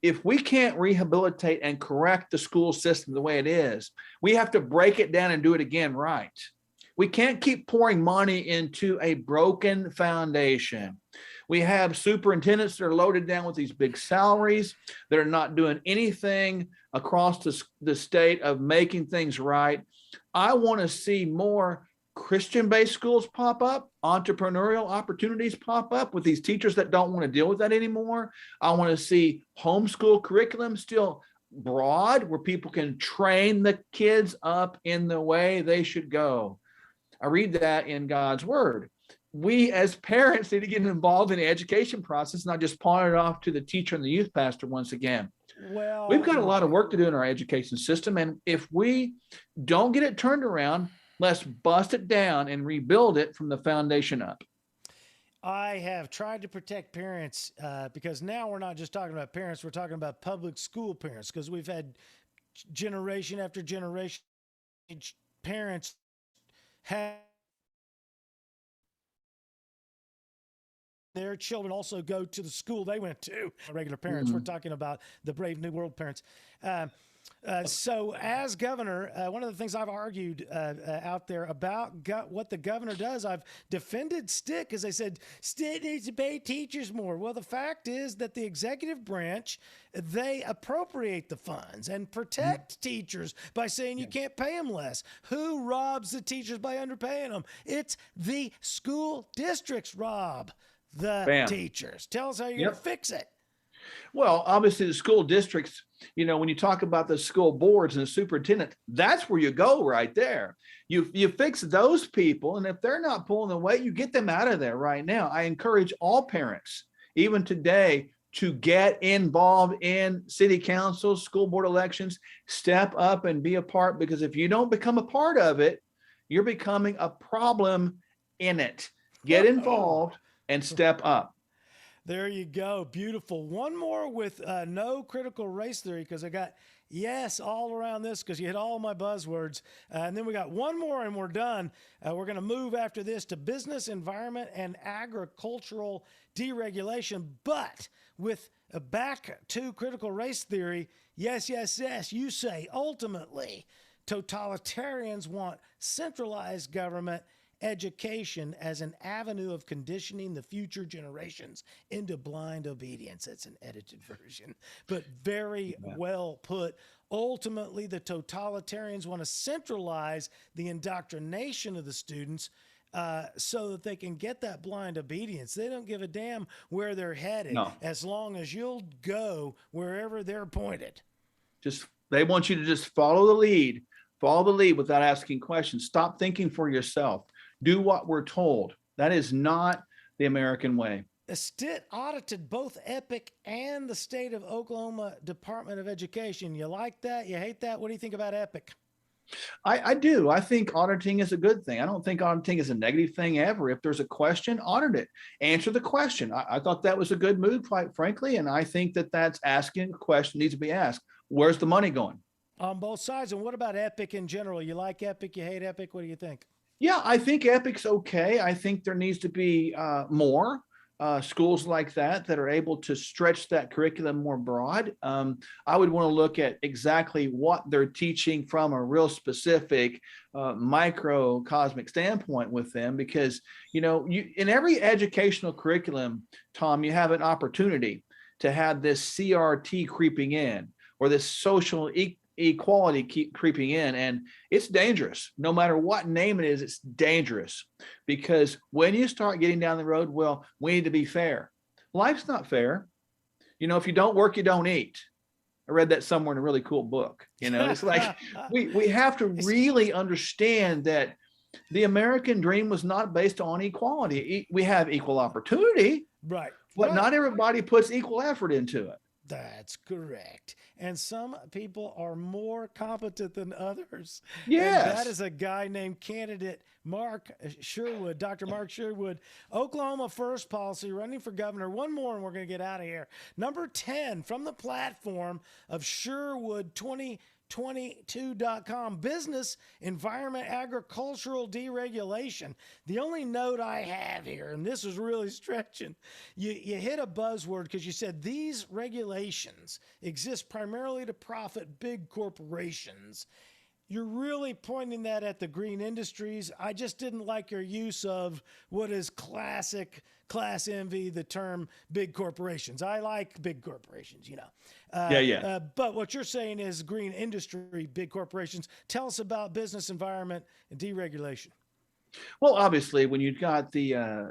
If we can't rehabilitate and correct the school system the way it is, we have to break it down and do it again right. We can't keep pouring money into a broken foundation. We have superintendents that are loaded down with these big salaries that are not doing anything across the state of making things right. I want to see more Christian-based schools pop up, entrepreneurial opportunities pop up with these teachers that don't want to deal with that anymore. I want to see homeschool curriculum still broad where people can train the kids up in the way they should go. I read that in God's word. We as parents need to get involved in the education process, not just pawn it off to the teacher and the youth pastor once again. Well, we've got a lot of work to do in our education system. And if we don't get it turned around, let's bust it down and rebuild it from the foundation up. I have tried to protect parents because now we're not just talking about parents, we're talking about public school parents, because we've had generation after generation parents have their children also go to the school they went to. Regular parents, we're talking about the Brave New World parents. So as governor, one of the things I've argued out there about what the governor does, I've defended Stitt because they said Stitt needs to pay teachers more. Well, the fact is that the executive branch, they appropriate the funds and protect teachers by saying you can't pay them less. Who robs the teachers by underpaying them? It's the school districts rob the teachers. Tell us how you're going to fix it. Well, obviously the school districts, when you talk about the school boards and the superintendent, that's where you go right there. You fix those people, and if they're not pulling the weight, you get them out of there right now. I encourage all parents, even today, to get involved in city council, school board elections, step up and be a part, because if you don't become a part of it, you're becoming a problem in it. Get involved and step up. There you go. Beautiful. One more with no critical race theory, because I got yes all around this because you hit all my buzzwords. And then we got one more and we're done. We're going to move after this to business, environment, and agricultural deregulation. But with back to critical race theory, yes, you say ultimately totalitarians want centralized government education as an avenue of conditioning the future generations into blind obedience. That's an edited version, but very well put. Ultimately, the totalitarians want to centralize the indoctrination of the students so that they can get that blind obedience. They don't give a damn where they're headed as long as you'll go wherever they're pointed. They want you to just follow the lead without asking questions. Stop thinking for yourself. Do what we're told. That is not the American way. Stitt audited both EPIC and the state of Oklahoma Department of Education. You like that? You hate that? What do you think about EPIC? I do. I think auditing is a good thing. I don't think auditing is a negative thing ever. If there's a question, audit it. Answer the question. I thought that was a good move, quite frankly, and I think that's asking a question needs to be asked. Where's the money going? On both sides. And what about EPIC in general? You like EPIC? You hate EPIC? What do you think? Yeah, I think EPIC's okay. I think there needs to be more schools like that are able to stretch that curriculum more broad. I would want to look at exactly what they're teaching from a real specific microcosmic standpoint with them, because, in every educational curriculum, Tom, you have an opportunity to have this CRT creeping in, or this social equality keep creeping in, and it's dangerous. No matter what name it is, it's dangerous, because when you start getting down the road, well, we need to be fair. Life's not fair. If you don't work, you don't eat. I read that somewhere in a really cool book. It's like we have to really understand that the American dream was not based on equality. We have equal opportunity, right? But not everybody puts equal effort into it. That's correct. And some people are more competent than others. Yes. And that is a guy named candidate Mark Sherwood, Dr. Mark Sherwood. Oklahoma First policy, running for governor. One more and we're going to get out of here. Number 10 from the platform of Sherwood 2022.com, business, environment, agricultural deregulation. The only note I have here, and this is really stretching, you hit a buzzword because you said these regulations exist primarily to profit big corporations. You're really pointing that at the green industries. I just didn't like your use of what is classic class envy, the term big corporations. I like big corporations, but what you're saying is green industry, big corporations. Tell us about business, environment, and deregulation. Well, obviously, when you've got the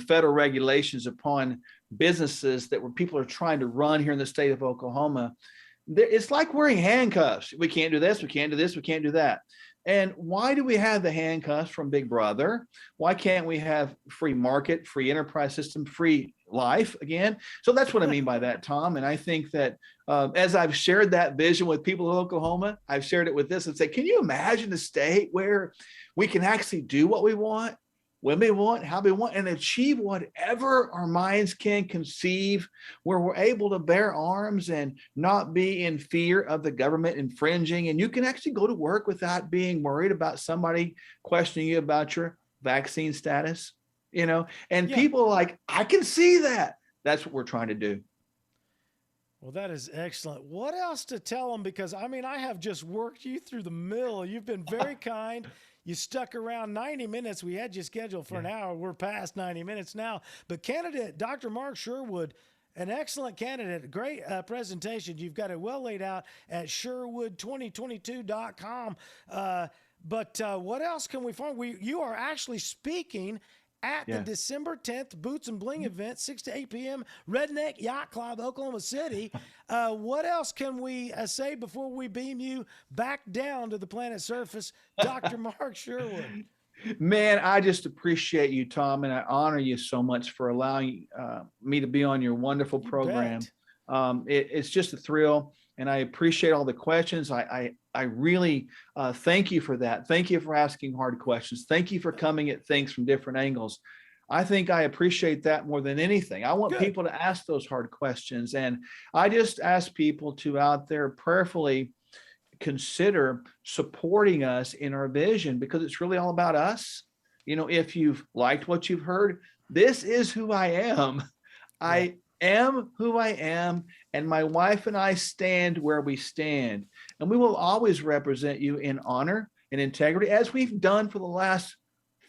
federal regulations upon businesses that people are trying to run here in the state of Oklahoma, it's like wearing handcuffs. We can't do this, we can't do this, we can't do that. And why do we have the handcuffs from Big Brother? Why can't we have free market, free enterprise system, free life again? So that's what I mean by that, Tom. And I think that as I've shared that vision with people in Oklahoma, I've shared it with this and say, can you imagine a state where we can actually do what we want? when we want, how we want, and achieve whatever our minds can conceive, where we're able to bear arms and not be in fear of the government infringing. And you can actually go to work without being worried about somebody questioning you about your vaccine status, and people are like, I can see that. That's what we're trying to do. Well, that is excellent. What else to tell them? Because, I mean, I have just worked you through the mill. You've been very kind. You stuck around 90 minutes. We had you scheduled for an hour. We're past 90 minutes now. But candidate, Dr. Mark Sherwood, an excellent candidate, a great presentation. You've got it well laid out at Sherwood2022.com. But what else can we find? You are actually speaking at the December 10th Boots and Bling event, 6 to 8 p.m., Redneck Yacht Club, Oklahoma City. What else can we say before we beam you back down to the planet's surface, Dr. Mark Sherwood? Man, I just appreciate you, Tom, and I honor you so much for allowing me to be on your wonderful program. It's just a thrill, and I appreciate all the questions. I really thank you for that. Thank you for asking hard questions. Thank you for coming at things from different angles. I think I appreciate that more than anything. I want people to ask those hard questions. And I just ask people to out there prayerfully consider supporting us in our vision, because it's really all about us. If you've liked what you've heard, this is who I am. I am who I am, and my wife and I stand where we stand. And we will always represent you in honor and integrity, as we've done for the last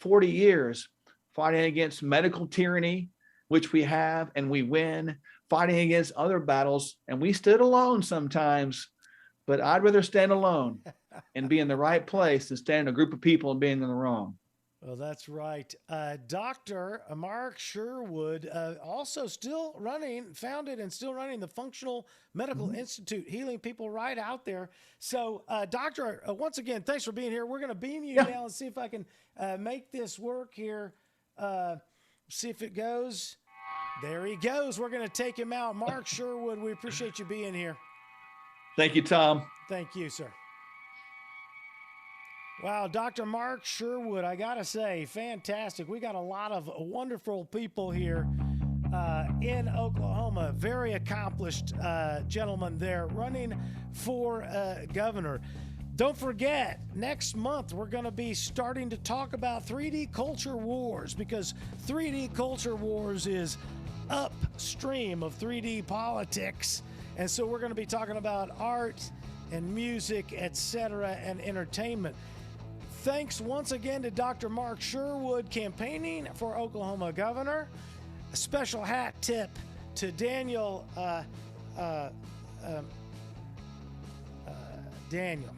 40 years, fighting against medical tyranny, which we have and we win, fighting against other battles. And we stood alone sometimes, but I'd rather stand alone and be in the right place than stand in a group of people and being in the wrong. Well, that's right. Dr. Mark Sherwood, also founded and still running the Functional Medical Institute, healing people right out there. So, Doctor, once again, thanks for being here. We're going to beam you down and see if I can make this work here. See if it goes. There he goes. We're going to take him out. Mark Sherwood, we appreciate you being here. Thank you, Tom. Thank you, sir. Wow, Dr. Mark Sherwood, I got to say, fantastic. We got a lot of wonderful people here in Oklahoma. Very accomplished gentleman there running for governor. Don't forget, next month we're going to be starting to talk about 3D culture wars, because 3D culture wars is upstream of 3D politics. And so we're going to be talking about art and music, etc., and entertainment. Thanks once again to Dr. Mark Sherwood, campaigning for Oklahoma governor. A special hat tip to Daniel. Daniel.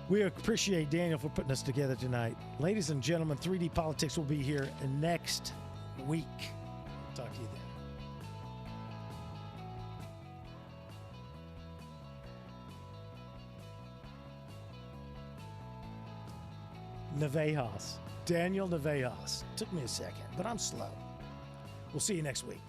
We appreciate Daniel for putting us together tonight. Ladies and gentlemen, 3D Politics will be here next week. Talk to you then. Navejas. Daniel Navejas. Took me a second, but I'm slow. We'll see you next week.